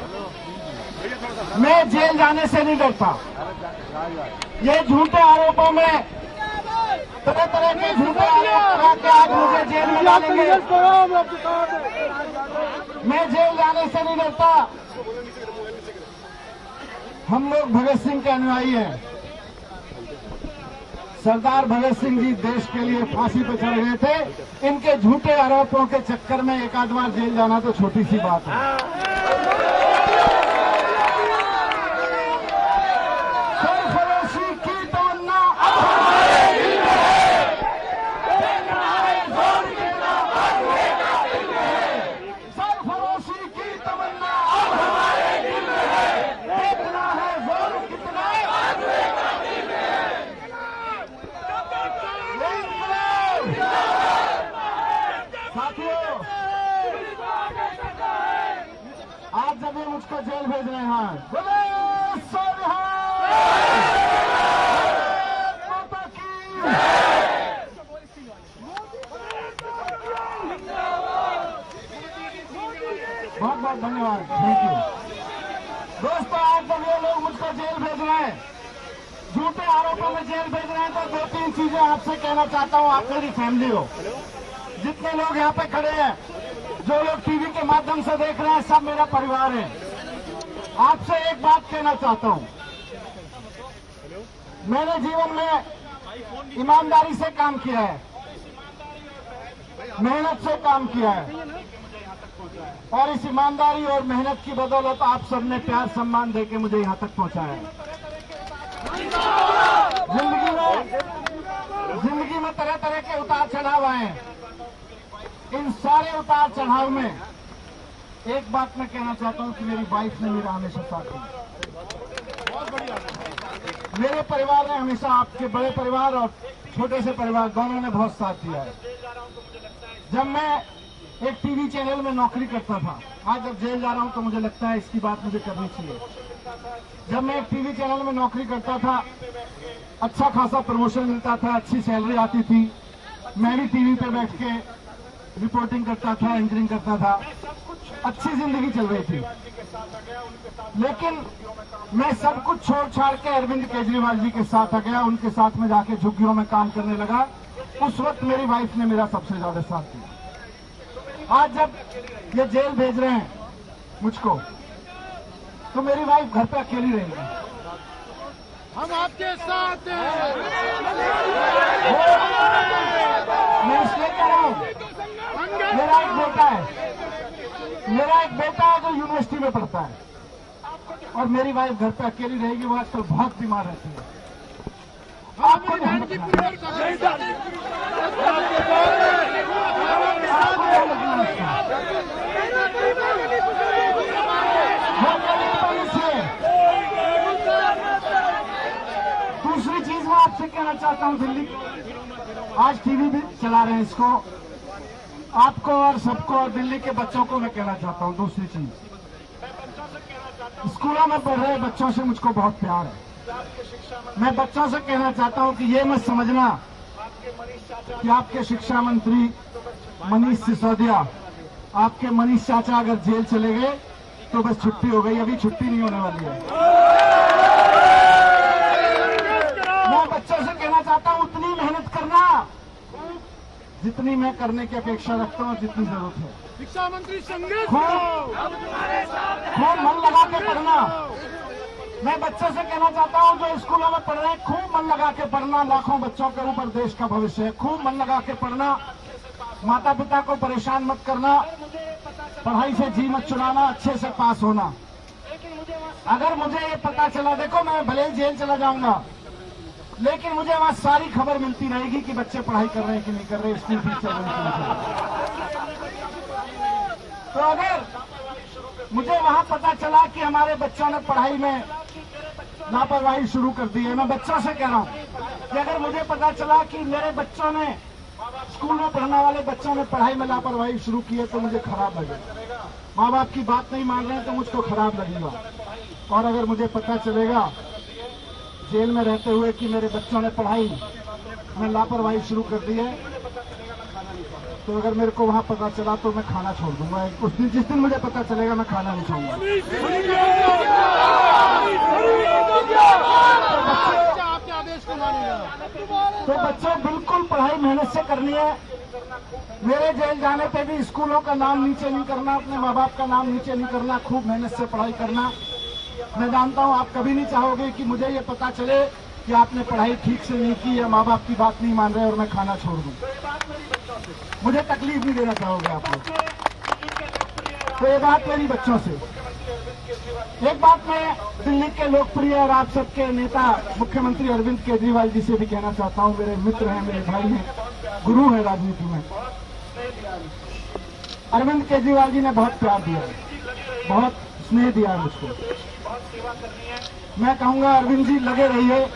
मैं जेल जाने से नहीं डरता। ये झूठे आरोपों में तरह तरह के झूठे आरोप लगा के आज मुझे जेल में डालेंगे। मैं जेल जाने से नहीं डरता। हम लोग भगत सिंह के अनुयायी हैं। सरदार भगत सिंह जी देश के लिए फांसी पर चढ़ गए थे। इनके झूठे आरोपों के चक्कर में एक आध बार जेल जाना तो छोटी सी बात है। सरफरोशी की तमन्ना अब हमारे दिल में है। देखना है जोर कितना बाजुएगा दिल में है। सरफरोशी की तमन्ना अब हमारे दिल में है। देखना है जोर कितना बाजुएगा दिल में है। साथियों, आज जब ये मुझको जेल भेज रहे हैं, बोले माता की बहुत बहुत धन्यवाद, थैंक यू। दोस्तों, आज जब ये लोग मुझको जेल भेज रहे हैं, झूठे आरोपों में जेल भेज रहे हैं, तो दो तीन चीजें आपसे कहना चाहता हूं। आप मेरी फैमिली हो, जितने लोग यहाँ पे खड़े हैं, जो लोग टीवी के माध्यम से देख रहे हैं, सब मेरा परिवार है। आपसे एक बात कहना चाहता हूं। मैंने जीवन में ईमानदारी से काम किया है, मेहनत से काम किया है, और इस ईमानदारी और मेहनत की बदौलत आप सबने प्यार सम्मान देके मुझे यहाँ तक पहुंचाया है। जिंदगी में तरह तरह के उतार चढ़ाव आए। इन सारे उतार चढ़ाव में एक बात मैं कहना चाहता हूं कि मेरी वाइफ ने मेरा हमेशा साथ दिया। मेरे परिवार ने हमेशा, आपके बड़े परिवार और छोटे से परिवार दोनों ने बहुत साथ दिया है। जब मैं एक टीवी चैनल में नौकरी करता था, आज जब जेल जा रहा हूं तो मुझे लगता है इसकी बात मुझे करनी चाहिए। जब मैं एक टीवी चैनल में नौकरी करता था, अच्छा खासा प्रमोशन मिलता था, अच्छी सैलरी आती थी। मैं भी टीवी पे बैठ के रिपोर्टिंग करता था, एंकरिंग करता था, अच्छी जिंदगी चल रही थी। लेकिन मैं सब कुछ छोड़ छाड़ के अरविंद केजरीवाल जी के साथ आ गया, उनके साथ में जाके झुग्गियों में काम करने लगा। उस वक्त मेरी वाइफ ने मेरा सबसे ज्यादा साथ दिया। आज जब ये जेल भेज रहे हैं मुझको, तो मेरी वाइफ घर पे अकेली रहेगी। हम आपके साथ हैं। मैं इसलिए कह रहा हूं, मेरा एक बेटा है जो यूनिवर्सिटी में पढ़ता है, और मेरी वाइफ घर पे अकेली रहेगी। वो आजकल बहुत बीमार रहती है। आपको ध्यान रखना है। दूसरी चीज मैं आपसे कहना चाहता हूं, दिल्ली आज टीवी भी चला रहे हैं, इसको आपको और सबको और दिल्ली के बच्चों को मैं कहना चाहता हूं। दूसरी चीज, स्कूलों में पढ़ रहे बच्चों से मुझको बहुत प्यार है। मैं बच्चों से कहना चाहता हूं कि ये मत समझना कि आपके शिक्षा मंत्री मनीष सिसोदिया, आपके मनीष चाचा अगर जेल चले गए तो बस छुट्टी हो गई। अभी छुट्टी नहीं होने वाली है। मैं बच्चों से कहना चाहता हूं, उतनी मेहनत करना जितनी मैं करने की अपेक्षा रखता हूं, जितनी जरूरत है। शिक्षा मंत्री संघर्ष, खूब मन लगा के पढ़ना। मैं बच्चों से कहना चाहता हूं जो स्कूलों में पढ़ रहे हैं, खूब मन लगा के पढ़ना। लाखों बच्चों के ऊपर देश का भविष्य है। खूब मन लगा के पढ़ना। माता पिता को परेशान मत करना। पढ़ाई से जी मत चुराना। अच्छे से पास होना। अगर मुझे ये पता चला, देखो मैं भले ही जेल चला जाऊंगा, लेकिन मुझे वहां सारी खबर मिलती रहेगी कि बच्चे पढ़ाई कर रहे हैं कि नहीं कर रहे, स्कूल फीस चल रही है कि नहीं चल रही। तो अगर मुझे वहां पता चला कि हमारे बच्चों ने पढ़ाई में लापरवाही शुरू कर दी है, मैं बच्चों से कह रहा हूं कि अगर मुझे पता चला कि मेरे बच्चों ने, स्कूल में पढ़ने वाले बच्चों ने पढ़ाई में लापरवाही शुरू की है, तो मुझे खराब लगेगा। माँ बाप की बात नहीं मान रहे हैं तो मुझको खराब लगेगा। और अगर मुझे पता चलेगा जेल में रहते हुए कि मेरे बच्चों ने पढ़ाई में लापरवाही शुरू कर दी है, तो अगर मेरे को वहां पता चला तो मैं खाना छोड़ दूंगा। उस दिन, जिस दिन मुझे पता चलेगा, मैं खाना नहीं छोड़ूंगा। आपके आदेश को मानेगा। तो बच्चों, बिल्कुल से करनी है। मेरे जेल जाने पे भी स्कूलों का नाम नीचे नहीं करना, अपने माँ बाप का नाम नीचे नहीं करना, खूब मेहनत से पढ़ाई करना। मैं जानता हूँ आप कभी नहीं चाहोगे कि मुझे ये पता चले कि आपने पढ़ाई ठीक से नहीं की या माँ बाप की बात नहीं मान रहे और मैं खाना छोड़ दूं। मुझे तकलीफ नहीं देना चाहोगे आप लोग। तो ये बात मेरी बच्चों से। एक बात मैं दिल्ली के लोकप्रिय और आप सबके नेता मुख्यमंत्री अरविंद केजरीवाल जी से भी कहना चाहता हूँ। मेरे मित्र हैं, मेरे भाई हैं, गुरु है राजनीति में। अरविंद केजरीवाल जी ने बहुत प्यार दिया, बहुत स्नेह दिया है मुझको। मैं कहूंगा अरविंद जी लगे रहिए,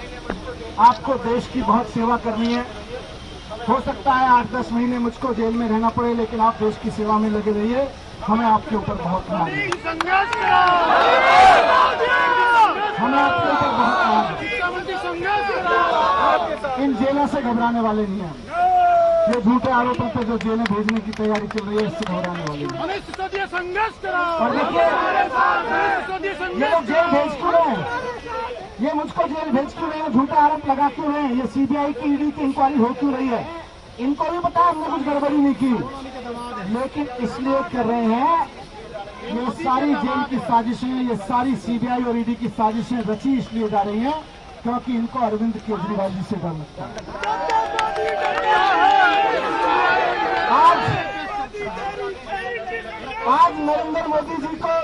आपको देश की बहुत सेवा करनी है। हो सकता है 8-10 महीने मुझको जेल में रहना पड़े, लेकिन आप देश की सेवा में लगे रहिए। हमें आपके ऊपर बहुत मान है, हमें आपके ऊपर बहुत मान है। इन जेलों से घबराने वाले नहीं हैं। ये झूठे आरोपों पे जो जेलें भेजने की तैयारी चल रही है, इससे घबराने वाले नहीं। और देखिए, ये लोग जेल भेज क्यों रहे हैं, ये मुझको जेल भेज क्यों रहे हैं, झूठा आरोप लगा क्यों रहे हैं, ये सीबीआई की ईडी की इंक्वायरी हो क्यों रही है। इनको भी पता है हमने कुछ गड़बड़ी नहीं की, लेकिन इसलिए कर रहे हैं। ये सारी जेल की साजिशें, ये सारी सीबीआई और ईडी की साजिशें रची इसलिए जा रही हैं क्योंकि इनको अरविंद केजरीवाल जी से डर लगता है। आज नरेंद्र मोदी जी को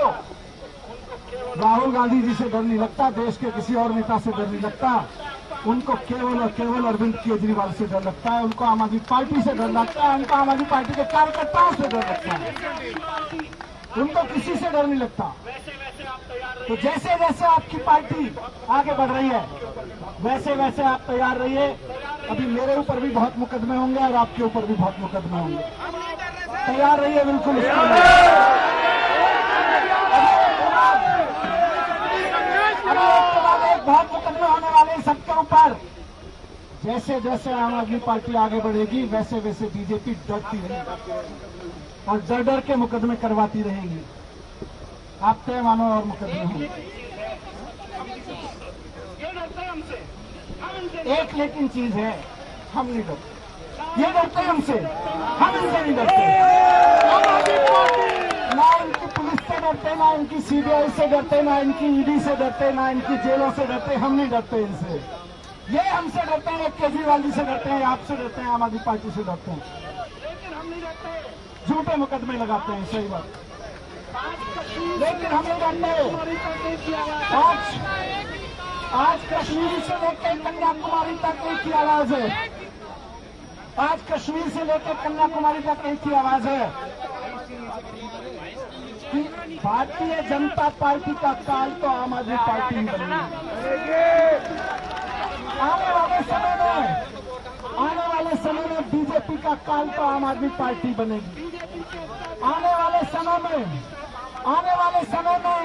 राहुल गांधी जी से डर नहीं लगता, देश के किसी और नेता से डर नहीं लगता। उनको केवल और केवल अरविंद केजरीवाल से डर लगता है। उनको आम आदमी पार्टी से डर लगता है, उनको आम आदमी पार्टी के कार्यकर्ताओं से डर लगता है। उनको किसी से डर नहीं लगता। तो जैसे जैसे आपकी पार्टी आगे बढ़ रही है, वैसे वैसे आप तैयार रहिए। अभी मेरे ऊपर भी बहुत मुकदमे होंगे और आपके ऊपर भी बहुत मुकदमे होंगे। तैयार रहिए बिल्कुल। बहुत मुकदमे होने वाले हैं सबके ऊपर। जैसे जैसे आम आदमी पार्टी आगे बढ़ेगी, वैसे वैसे बीजेपी डरती रहेगी और डर डर के मुकदमे करवाती रहेगी। आप तय मानो और मुकदमे होंगे। एक लेकिन चीज है, हम नहीं डरते। ये डरते हमसे, हम इनसे नहीं डरते। ना इनकी पुलिस से डरते, ना इनकी सीबीआई से डरते, ना इनकी ईडी से डरते, ना इनकी जेलों से डरते। हम नहीं डरते इनसे। ये हमसे डरते हैं, केजरीवाल जी से डरते हैं, आपसे डरते हैं, आम आदमी पार्टी से डरते हैं। लेकिन हम नहीं डरते, झूठे मुकदमे लगाते हैं, सही बात। लेकिन हम नहीं डरते। आज कश्मीर से लेकर कन्याकुमारी तक एक ही आवाज है। आज कश्मीर से लेकर कन्याकुमारी तक एक ही आवाज है कि भारतीय जनता पार्टी का काल तो आम आदमी पार्टी ही बनेगी। आने वाले समय में बीजेपी का काल तो आम आदमी पार्टी बनेगी। आने वाले समय में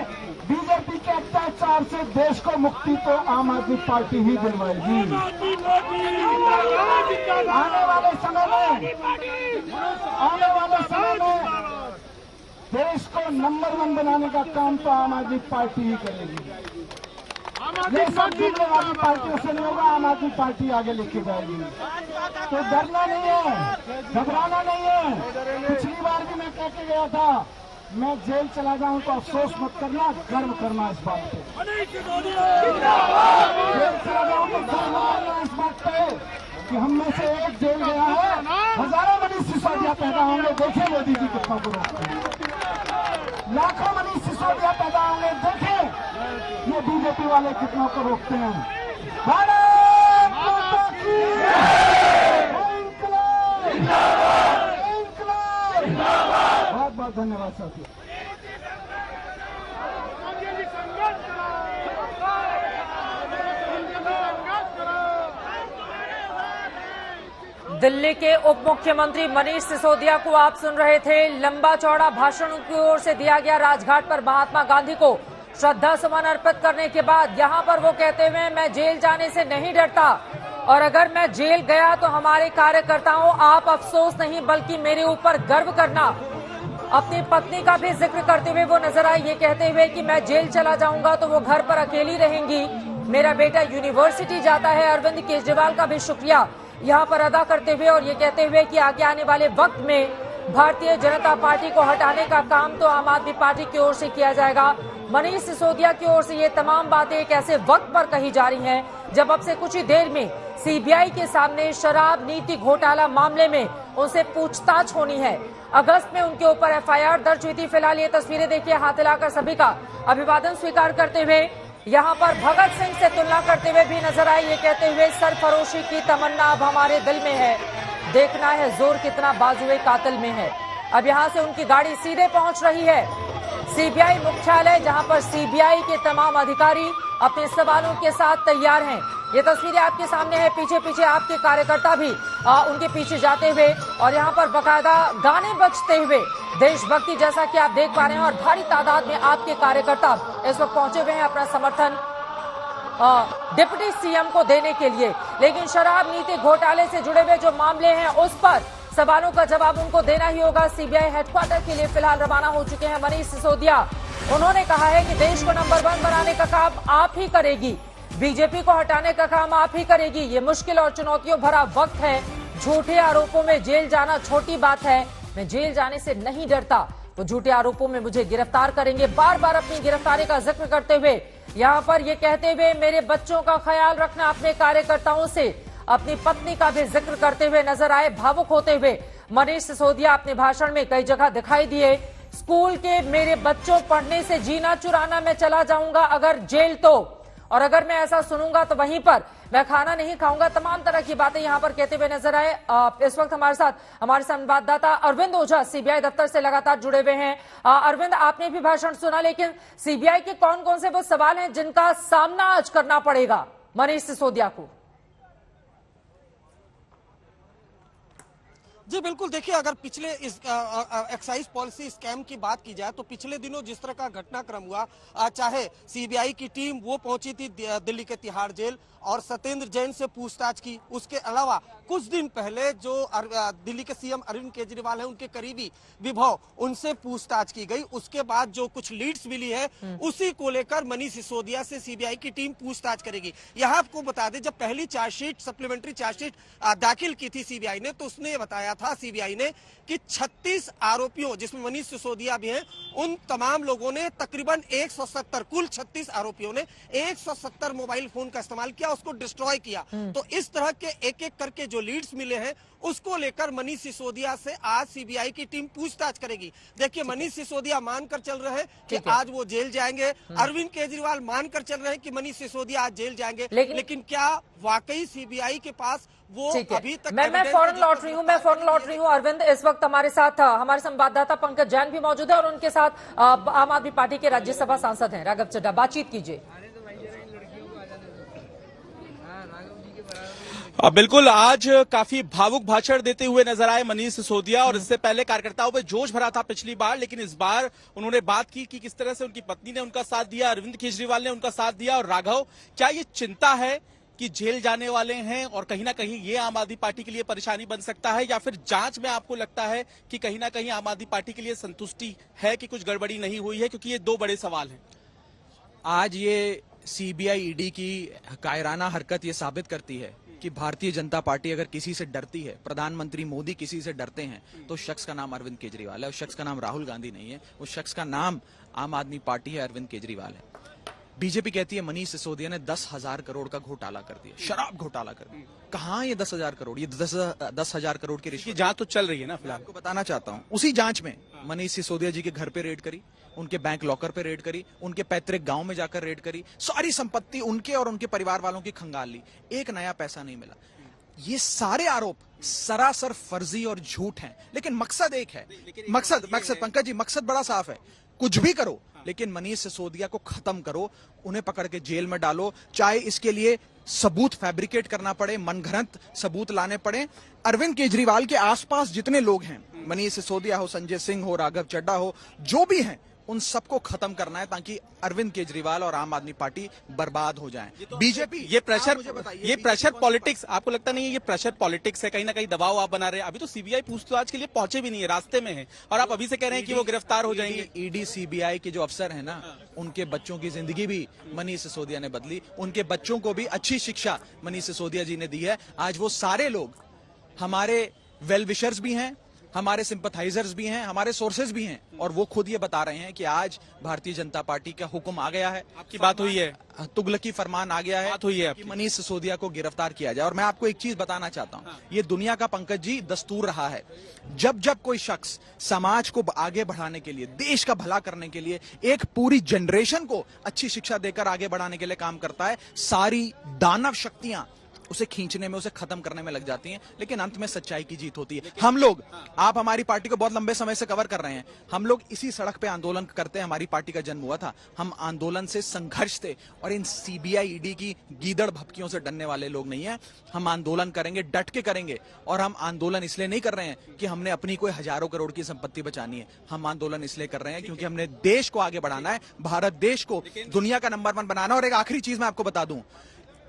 बीजेपी के अत्याचार से देश को मुक्ति तो आम आदमी पार्टी ही दिलवाएगी। आने वाले समय में देश को नंबर 1 बनाने का काम तो आम आदमी पार्टी ही करेगी। ये सब वाली पार्टियों से नहीं होगा, आम आदमी पार्टी आगे लेके जाएगी। तो डरना नहीं है, घबराना नहीं है। पिछली बार भी मैं कह के गया था, मैं जेल चला जाऊं तो अफसोस मत करना, गर्व करना इस बात पे। जेल चला जाऊं तो गर्व करना इस बात पे कि हम में से एक जेल गया है, हजारों मनीष सिसोदिया पैदा होंगे। देखिए मोदी जी कितना को रोकते हैं, लाखों मनीष सिसोदिया पैदा होंगे। देखें ये बीजेपी वाले कितना को रोकते हैं। भारत माता की बहुत बहुत धन्यवाद साथियों। दिल्ली के उप मुख्यमंत्री मनीष सिसोदिया को आप सुन रहे थे। लंबा चौड़ा भाषण उनकी ओर से दिया गया राजघाट पर महात्मा गांधी को श्रद्धा सुमन अर्पित करने के बाद यहां पर वो कहते हुए मैं जेल जाने से नहीं डरता और अगर मैं जेल गया तो हमारे कार्यकर्ताओं आप अफसोस नहीं बल्कि मेरे ऊपर गर्व करना। अपनी पत्नी का भी जिक्र करते हुए वो नजर आए, ये कहते हुए कि मैं जेल चला जाऊंगा तो वो घर पर अकेली रहेंगी, मेरा बेटा यूनिवर्सिटी जाता है। अरविंद केजरीवाल का भी शुक्रिया यहां पर अदा करते हुए और ये कहते हुए कि आगे आने वाले वक्त में भारतीय जनता पार्टी को हटाने का काम तो आम आदमी पार्टी की ओर से किया जाएगा। मनीष सिसोदिया की ओर से ये तमाम बातें एक ऐसे वक्त पर कही जा रही हैं जब अब से कुछ ही देर में सीबीआई के सामने शराब नीति घोटाला मामले में उनसे पूछताछ होनी है। अगस्त में उनके ऊपर एफआईआर दर्ज हुई थी। फिलहाल ये तस्वीरें देखिए, हाथ हिलाकर सभी का अभिवादन स्वीकार करते हुए यहाँ पर भगत सिंह से तुलना करते हुए भी नजर आए, ये कहते हुए सरफरोशी की तमन्ना अब हमारे दिल में है, देखना है जोर कितना बाजुए कातिल में है। अब यहाँ से उनकी गाड़ी सीधे पहुंच रही है सीबीआई मुख्यालय, जहां पर सीबीआई के तमाम अधिकारी अपने सवालों के साथ तैयार हैं। ये तस्वीरें आपके सामने है, पीछे पीछे आपके कार्यकर्ता भी उनके पीछे जाते हुए और यहाँ पर बकायदा गाने बजते हुए देशभक्ति जैसा कि आप देख पा रहे हैं और भारी तादाद में आपके कार्यकर्ता इस वक्त पहुंचे हुए हैं अपना समर्थन डिप्टी सीएम को देने के लिए। लेकिन शराब नीति घोटाले से जुड़े हुए जो मामले हैं उस पर सवालों का जवाब उनको देना ही होगा। सीबीआई हेडक्वार्टर के लिए फिलहाल रवाना हो चुके हैं मनीष सिसोदिया। उन्होंने कहा है कि देश को नंबर 1 बनाने का काम आप ही करेगी, बीजेपी को हटाने का काम आप ही करेगी। ये मुश्किल और चुनौतियों भरा वक्त है, झूठे आरोपों में जेल जाना छोटी बात है, मैं जेल जाने से नहीं डरता, वो झूठे आरोपों में मुझे गिरफ्तार करेंगे। बार बार अपनी गिरफ्तारी का जिक्र करते हुए यहाँ पर ये कहते हुए मेरे बच्चों का ख्याल रखना, अपने कार्यकर्ताओं से अपनी पत्नी का भी जिक्र करते हुए नजर आए। भावुक होते हुए मनीष सिसोदिया अपने भाषण में कई जगह दिखाई दिए। स्कूल के मेरे बच्चों पढ़ने से जीना चुराना मैं चला जाऊंगा अगर जेल तो, और अगर मैं ऐसा सुनूंगा तो वहीं पर मैं खाना नहीं खाऊंगा। तमाम तरह की बातें यहां पर कहते हुए नजर आए। इस वक्त हमारे साथ हमारे संवाददाता अरविंद ओझा सीबीआई दफ्तर से लगातार जुड़े हुए हैं। अरविंद, आपने भी भाषण सुना, लेकिन सीबीआई के कौन कौन से वो सवाल हैं जिनका सामना आज करना पड़ेगा मनीष सिसोदिया को? जी बिल्कुल, देखिए अगर पिछले इस एक्साइज पॉलिसी स्कैम की बात की जाए तो पिछले दिनों जिस तरह का घटनाक्रम हुआ, चाहे सीबीआई की टीम वो पहुंची थी दिल्ली के तिहाड़ जेल और सत्येंद्र जैन से पूछताछ की, उसके अलावा कुछ दिन पहले जो दिल्ली के सीएम अरविंद केजरीवाल हैं उनके करीबी विभव, उनसे पूछताछ की गई। उसके बाद जो कुछ लीड्स मिली है उसी को लेकर मनीष सिसोदिया से सीबीआई की टीम पूछताछ करेगी। यहाँ आपको बता दें, जब पहली चार्जशीट सप्लीमेंट्री चार्जशीट दाखिल की थी सीबीआई ने, तो उसने ये बताया था सीबीआई ने कि 36 आरोपियों जिसमें मनीष सिसोदिया भी हैं, उन तमाम लोगों ने तकरीबन 170 कुल 36 आरोपियों ने 170 मोबाइल फोन का इस्तेमाल किया, उसको डिस्ट्रॉय किया। तो इस तरह के एक एक करके जो लीड्स मिले हैं उसको लेकर मनीष सिसोदिया से आज सीबीआई की टीम पूछताछ करेगी। देखिए मनीष सिसोदिया मानकर चल रहे हैं कि आज वो जेल जाएंगे, अरविंद केजरीवाल मानकर चल रहे हैं कि मनीष सिसोदिया आज जेल जाएंगे, लेकिन क्या वाकई सीबीआई के पास वो अभी तक? मैं फौरन लौट रही हूँ अरविंद। इस वक्त हमारे साथ हमारे संवाददाता पंकज जैन भी मौजूद है और उनके साथ आम आदमी पार्टी के राज्यसभा सांसद हैं राघव चड्ढा। बातचीत कीजिए। बिल्कुल, आज काफी भावुक भाषण देते हुए नजर आए मनीष सिसोदिया और इससे पहले कार्यकर्ताओं में जोश भरा था पिछली बार, लेकिन इस बार उन्होंने बात की कि किस तरह से उनकी पत्नी ने उनका साथ दिया, अरविंद केजरीवाल ने उनका साथ दिया। और राघव, क्या ये चिंता है कि जेल जाने वाले हैं और कहीं ना कहीं ये आम आदमी पार्टी के लिए परेशानी बन सकता है, या फिर जांच में आपको लगता है कि कहीं ना कहीं आम आदमी पार्टी के लिए संतुष्टि है कि कुछ गड़बड़ी नहीं हुई है? क्योंकि ये दो बड़े सवाल हैं। आज ये सीबीआई ईडी की कायराना हरकत ये साबित करती है कि भारतीय जनता पार्टी अगर किसी से डरती है, प्रधानमंत्री मोदी किसी से डरते हैं, तो उस शख्स का नाम अरविंद केजरीवाल है। उस शख्स का नाम राहुल गांधी नहीं है, उस शख्स का नाम आम आदमी पार्टी है, अरविंद केजरीवाल है। बीजेपी कहती है मनीष सिसोदिया ने 10,000 करोड़ का घोटाला कर दिया, शराब घोटाला कर दिया। कहाँ ये 10,000 करोड़? ये 10,000 करोड़ की रिश्वत जांच तो चल रही है ना फिलहाल। आपको बताना चाहता हूँ, उसी जांच में मनीष सिसोदिया जी के घर पे रेड करी, उनके बैंक लॉकर पे रेड करी, उनके पैतृक गांव में जाकर रेड करी, सारी संपत्ति उनके और उनके परिवार वालों की खंगाल ली, एक नया पैसा नहीं मिला। ये सारे आरोप सरासर फर्जी और झूठ हैं, लेकिन मकसद एक है। मकसद पंकज जी, मकसद बड़ा साफ है। कुछ भी करो, लेकिन मनीष सिसोदिया को खत्म करो, उन्हें पकड़ के जेल में डालो, चाहे इसके लिए सबूत फैब्रिकेट करना पड़े, मनगढ़ंत सबूत लाने पड़े। अरविंद केजरीवाल के आसपास जितने लोग हैं, मनीष सिसोदिया हो, संजय सिंह हो, राघव चड्ढा हो, जो भी हैं, उन सबको खत्म करना है ताकि अरविंद केजरीवाल और आम आदमी पार्टी बर्बाद हो जाए। बीजेपी ये प्रेशर पॉलिटिक्स आपको लगता नहीं है ये प्रेशर पॉलिटिक्स है? कहीं ना कहीं दबाव आप बना रहे हैं। अभी तो सीबीआई पूछताछ के लिए पहुंचे भी नहीं है, रास्ते में है, और आप अभी से कह रहे हैं कि वो गिरफ्तार हो जाएंगे। ईडी सीबीआई के जो अफसर है ना, उनके बच्चों की जिंदगी भी मनीष सिसोदिया ने बदली, उनके बच्चों को भी अच्छी शिक्षा मनीष सिसोदिया जी ने दी है। आज वो सारे लोग हमारे वेल विशर्स भी हैं, हमारे सिंपथाइजर्स भी हैं, हमारे सोर्सेज भी हैं, और वो खुद ये बता रहे हैं कि आज भारतीय जनता पार्टी का हुक्म आ गया है। आपकी बात हुई है, तुगलकी फरमान आ गया है, बात हुई है कि मनीष सिसोदिया को गिरफ्तार किया जाए। और मैं आपको एक चीज बताना चाहता हूं, ये दुनिया का पंकज जी दस्तूर रहा है, जब जब कोई शख्स समाज को आगे बढ़ाने के लिए, देश का भला करने के लिए, एक पूरी जनरेशन को अच्छी शिक्षा देकर आगे बढ़ाने के लिए काम करता है, सारी दानव शक्तियां उसे खींचने में, उसे खत्म करने में लग जाती हैं, लेकिन अंत में सच्चाई की जीत होती है। हम लोग, आप हमारी पार्टी को बहुत लंबे समय से कवर कर रहे हैं, हम लोग इसी सड़क पे आंदोलन करते हैं। हमारी पार्टी का जन्म हुआ था, हम आंदोलन से संघर्ष थे, और इन सीबीआई ईडी की गीदड़ भपकियों से डरने वाले लोग नहीं है। हम आंदोलन करेंगे, डट के करेंगे, और हम आंदोलन इसलिए नहीं कर रहे हैं कि हमने अपनी कोई हजारों करोड़ की संपत्ति बचानी है। हम आंदोलन इसलिए कर रहे हैं क्योंकि हमने देश को आगे बढ़ाना है, भारत देश को दुनिया का नंबर 1 बनाना। और एक आखिरी चीज मैं आपको बता दूं,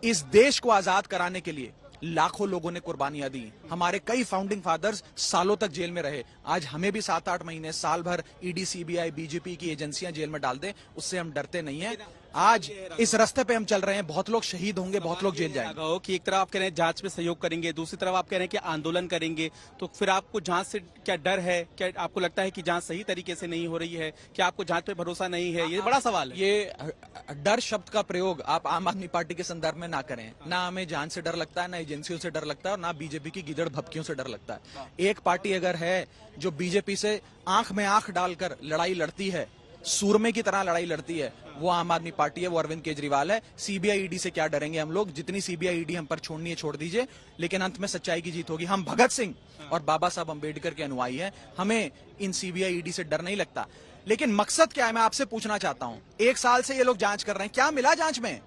इस देश को आजाद कराने के लिए लाखों लोगों ने कुर्बानियां दी। हमारे कई फाउंडिंग फादर्स सालों तक जेल में रहे। आज हमें भी 7-8 महीने, साल भर ईडी सीबीआई बीजेपी की एजेंसियां जेल में डाल दें, उससे हम डरते नहीं हैं। आज इस रास्ते पे हम चल रहे हैं, बहुत लोग शहीद होंगे, बहुत लोग जेल जाएंगे। कि एक तरफ आप कह रहे हैं जांच में सहयोग करेंगे, दूसरी तरफ आप कह रहे हैं कि आंदोलन करेंगे, तो फिर आपको जांच से क्या डर है? क्या आपको लगता है कि जांच सही तरीके से नहीं हो रही है? क्या आपको जांच पे भरोसा नहीं है? ये बड़ा सवाल है। ये डर शब्द का प्रयोग आप आम आदमी पार्टी के संदर्भ में ना करें। ना हमें जांच से डर लगता है, ना एजेंसियों से डर लगता है, और ना बीजेपी की गिदड़ भपकियों से डर लगता है। एक पार्टी अगर है जो बीजेपी से आंख में आंख डालकर लड़ाई लड़ती है, सूरमे की तरह लड़ाई लड़ती है, वो आम आदमी पार्टी है, वो अरविंद केजरीवाल है। सीबीआई ईडी से क्या डरेंगे हम लोग? जितनी सीबीआई ईडी हम पर छोड़नी है छोड़ दीजिए, लेकिन अंत में सच्चाई की जीत होगी। हम भगत सिंह और बाबा साहब अंबेडकर के अनुयायी हैं, हमें इन सीबीआई ईडी से डर नहीं लगता। लेकिन मकसद क्या है, मैं आपसे पूछना चाहता हूं। 1 साल से ये लोग जांच कर रहे हैं, क्या मिला जांच में?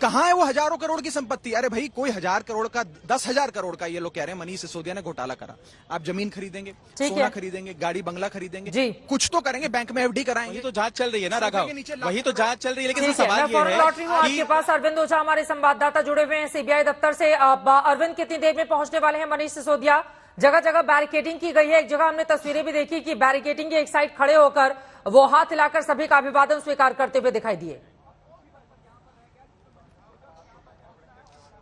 कहां है वो हजारों करोड़ की संपत्ति? अरे भाई, कोई 1000 करोड़ का, 10,000 करोड़ का ये लोग कह रहे हैं मनीष सिसोदिया ने घोटाला करा। आप जमीन खरीदेंगे, सोना खरीदेंगे, गाड़ी बंगला खरीदेंगे, कुछ तो करेंगे, बैंक में एफडी कराएंगे। तो जांच चल रही है ना राघव, वही तो जांच चल रही है। लेकिन सवाल ये है आपके पास अरविंद ओझा हमारे संवाददाता जुड़े हुए हैं सीबीआई दफ्तर से। अरविंद, कितनी देर में पहुंचने वाले हैं मनीष सिसोदिया? जगह जगह बैरिकेडिंग की गई है, एक जगह हमने तस्वीरें भी देखी कि बैरिकेडिंग की एक साइड खड़े होकर वो हाथ हिलाकर सभी का अभिवादन स्वीकार करते हुए दिखाई दिए।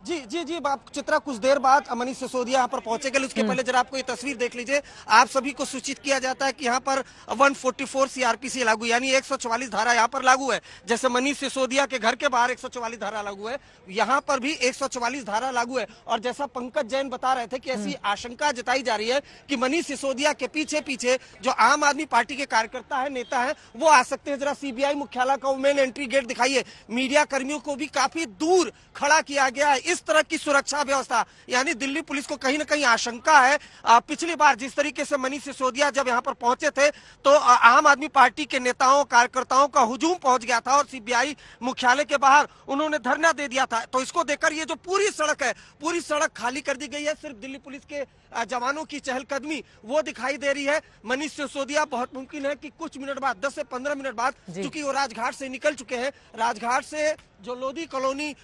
जी जी जी, आप चित्रा कुछ देर बाद मनीष सिसोदिया यहाँ पर पहुंचेंगे। उसके पहले जरा आपको ये तस्वीर देख लीजिए। आप सभी को सूचित किया जाता है कि यहाँ पर 144 सीआरपीसी लागू, यानी 144 धारा यहाँ पर लागू है। जैसे मनीष सिसोदिया के घर के बाहर 144 धारा लागू है, यहाँ पर भी 144 धारा लागू है। और जैसा पंकज जैन बता रहे थे कि ऐसी आशंका जताई जा रही है कि मनीष सिसोदिया के पीछे पीछे जो आम आदमी पार्टी के कार्यकर्ता है, नेता है, वो आ सकते हैं। जरा सीबीआई मुख्यालय का मेन एंट्री गेट दिखाइए। मीडिया कर्मियों को भी काफी दूर खड़ा किया गया है। इस तरह की सुरक्षा व्यवस्था, यानी दिल्ली पुलिस को कहीं ना कहीं आशंका है। पिछली बार जिस तरीके से मनीष सिसोदिया जब यहां पर पहुंचे थे, तो आम आदमी पार्टी के नेताओं कार्यकर्ताओं का हुजूम पहुंच गया था और सीबीआई मुख्यालय के बाहर उन्होंने धरना दे दिया था। तो इसको देखकर ये जो पूरी सड़क है, पूरी सड़क खाली कर दी गई है। सिर्फ दिल्ली पुलिस के जवानों की चहलकदमी वो दिखाई दे रही है। मनीष सिसोदिया बहुत मुमकिन है कि कुछ मिनट बाद, 10 से 15 मिनट बाद, क्योंकि वो राजघाट से निकल चुके हैं, राजघाट से जो लोधी कॉलोनी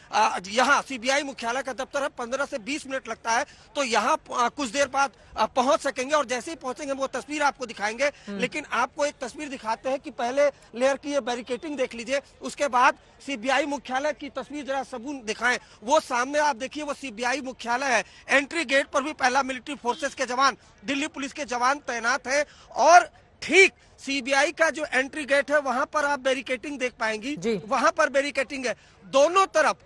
यहाँ सीबीआई मुख्यालय का दफ्तर है, 15 से 20 मिनट लगता है, तो यहाँ कुछ देर बाद पहुंच सकेंगे। और जैसे ही पहुंचेंगे वो तस्वीर आपको दिखाएंगे। लेकिन आपको एक तस्वीर दिखाते हैं कि पहले लेयर की ये बैरिकेटिंग देख लीजिए, उसके बाद सीबीआई मुख्यालय की तस्वीर जरा सबूत दिखाएं। वो सामने आप देखिए, वो सीबीआई मुख्यालय है। एंट्री गेट पर भी पहला मिलिट्री फोर्सेस के जवान, दिल्ली पुलिस के जवान तैनात है। और ठीक सीबीआई का जो एंट्री गेट है, वहां पर आप बैरिकेटिंग देख पाएंगी, वहां पर बैरिकेटिंग है। दोनों तरफ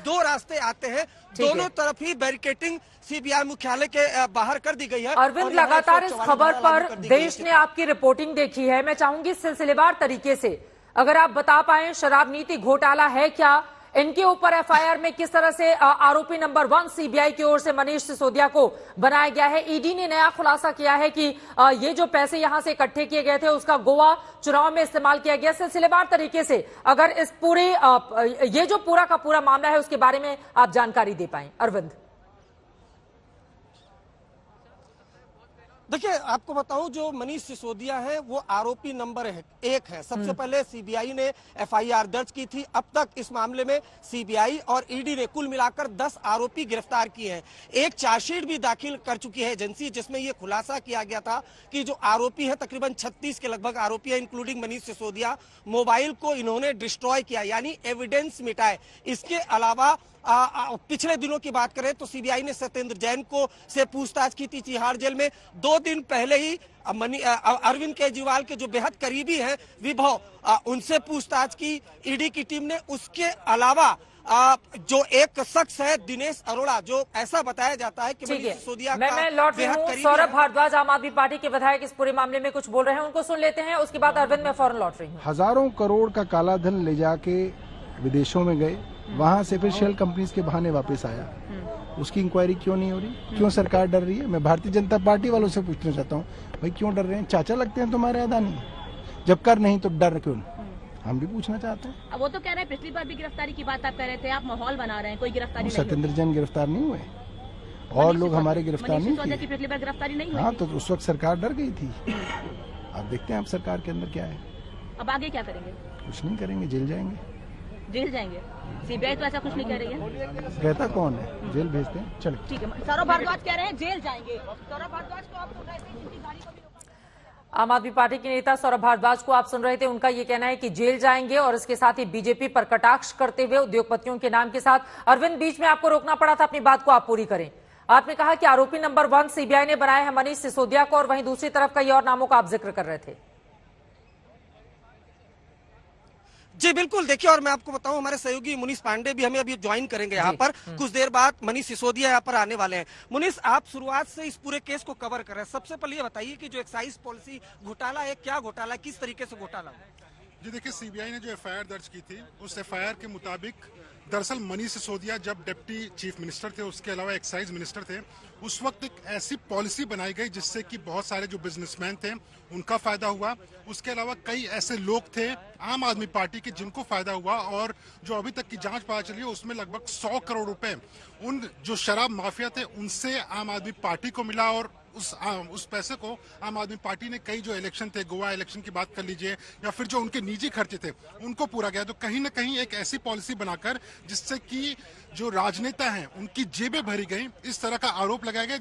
दो रास्ते आते हैं, दोनों तरफ ही बैरिकेटिंग सीबीआई मुख्यालय के बाहर कर दी गई है। अरविंद, लगातार इस खबर पर देश ने आपकी रिपोर्टिंग देखी है। मैं चाहूंगी सिलसिलेवार तरीके से अगर आप बता पाए, शराब नीति घोटाला है क्या, इनके ऊपर एफआईआर में किस तरह से आरोपी नंबर 1 सीबीआई की ओर से मनीष सिसोदिया को बनाया गया है। ईडी ने नया खुलासा किया है कि ये जो पैसे यहां से इकट्ठे किए गए थे, उसका गोवा चुनाव में इस्तेमाल किया गया। सिलसिलेवार तरीके से अगर इस पूरे ये जो पूरा का पूरा मामला है, उसके बारे में आप जानकारी दे पाएं अरविंद। देखिए, आपको बताऊं, जो मनीष सिसोदिया है वो आरोपी नंबर 1 है। सबसे पहले सीबीआई ने एफआईआर दर्ज की थी। अब तक इस मामले में सीबीआई और ईडी ने कुल मिलाकर 10 आरोपी गिरफ्तार किए हैं। एक चार्जशीट भी दाखिल कर चुकी है एजेंसी, जिसमें यह खुलासा किया गया था कि जो आरोपी है, तकरीबन 36 के लगभग आरोपी है, इंक्लूडिंग मनीष सिसोदिया, मोबाइल को इन्होंने डिस्ट्रॉय किया, यानी एविडेंस मिटाए। इसके अलावा पिछले दिनों की बात करें तो सीबीआई ने सत्येंद्र जैन को से पूछताछ की थी तिहाड़ जेल में। 2 दिन पहले ही अरविंद केजरीवाल के जो बेहद करीबी हैं विभव, उनसे पूछताछ की ईडी की टीम ने। उसके अलावा जो एक शख्स है दिनेश अरोड़ा, जो ऐसा बताया जाता है कि मनीष सिसोदिया का मैं लौट रही हूँ। सौरभ भारद्वाज आम आदमी पार्टी के विधायक इस पूरे मामले में कुछ बोल रहे हैं, उनको सुन लेते हैं। उसके बाद अरविंद में फौरन लौट रही हूँ। हजारों करोड़ का काला धन ले जाके विदेशों में गए, वहां से फिर शेल कंपनीज के बहाने वापस आया। उसकी इंक्वायरी क्यों नहीं हो रही? क्यों सरकार डर रही है? मैं भारतीय जनता पार्टी वालों से पूछना चाहता हूँ, भाई क्यों डर रहे हैं? चाचा लगते हैं तुम्हारे अदानी, जब कर नहीं तो डर क्यों? हम भी पूछना चाहते हैं। अब वो तो कह रहे हैं पिछली बार भी गिरफ्तारी की बात आप कह रहे थे, आप माहौल बना रहे हैं, कोई गिरफ्तारी नहीं। सत्येंद्र जैन गिरफ्तार नहीं हुए और लोग हमारे गिरफ्तार नहीं किए। पिछली बार गिरफ्तारी नहीं हुई। हाँ, तो उस वक्त सरकार डर गई थी। अब देखते हैं अब सरकार के अंदर क्या है। अब आगे क्या करेंगे? कुछ नहीं करेंगे, जेल जाएंगे। जेल जाएंगे? सीबीआई तो ऐसा कुछ नहीं कह रही है। कहता कौन है? जेल भेजते हैं। चलो ठीक है। सौरभ भारद्वाज कह रहे हैं जेल जाएंगे। सौरभ भारद्वाज को आप सुन रहे थे, उनकी गाड़ी को भी आम आदमी पार्टी के नेता सौरभ भारद्वाज को आप सुन रहे थे। उनका ये कहना है कि जेल जाएंगे और इसके साथ ही बीजेपी पर कटाक्ष करते हुए उद्योगपतियों के नाम के साथ। अरविंद, बीच में आपको रोकना पड़ा था, अपनी बात को आप पूरी करें। आपने कहा कि आरोपी नंबर 1 सीबीआई ने बनाया है मनीष सिसोदिया को, और वहीं दूसरी तरफ कई और नामों का आप जिक्र कर रहे थे। जी बिल्कुल, देखिए, और मैं आपको बताऊं, हमारे सहयोगी मुनीष पांडे भी हमें अभी ज्वाइन करेंगे यहाँ पर। कुछ देर बाद मनीष सिसोदिया यहाँ पर आने वाले हैं। मुनीष, आप शुरुआत से इस पूरे केस को कवर कर रहे हैं। सबसे पहले ये बताइए कि जो एक्साइज पॉलिसी घोटाला है, क्या घोटाला है, किस तरीके से घोटाला है? जी देखिए, सीबीआई ने जो एफआईआर दर्ज की थी, उस एफआईआर के मुताबिक दरअसल मनीष सिसोदिया जब डिप्टी चीफ मिनिस्टर थे, उसके अलावा एक्साइज मिनिस्टर थे, उस वक्त एक ऐसी पॉलिसी बनाई गई जिससे कि बहुत सारे जो बिजनेसमैन थे उनका फायदा हुआ। उसके अलावा कई ऐसे लोग थे आम आदमी पार्टी के जिनको फायदा हुआ, और जो अभी तक की जांच पता चली है उसमें लगभग 100 करोड़ रुपए उन जो शराब माफिया थे उनसे आम आदमी पार्टी को मिला। और उस पैसे को आम आदमी पार्टी ने कई जो इलेक्शन थे, गोवा इलेक्शन की बात कर लीजिए, या फिर जो उनके निजी खर्चे थे उनको पूरा गया। तो कहीं ना कहीं एक ऐसी पॉलिसी बनाकर जिससे कि जो राजनेता हैं उनकी जेबें भरी गई, इस तरह का आरोप लगाया गया,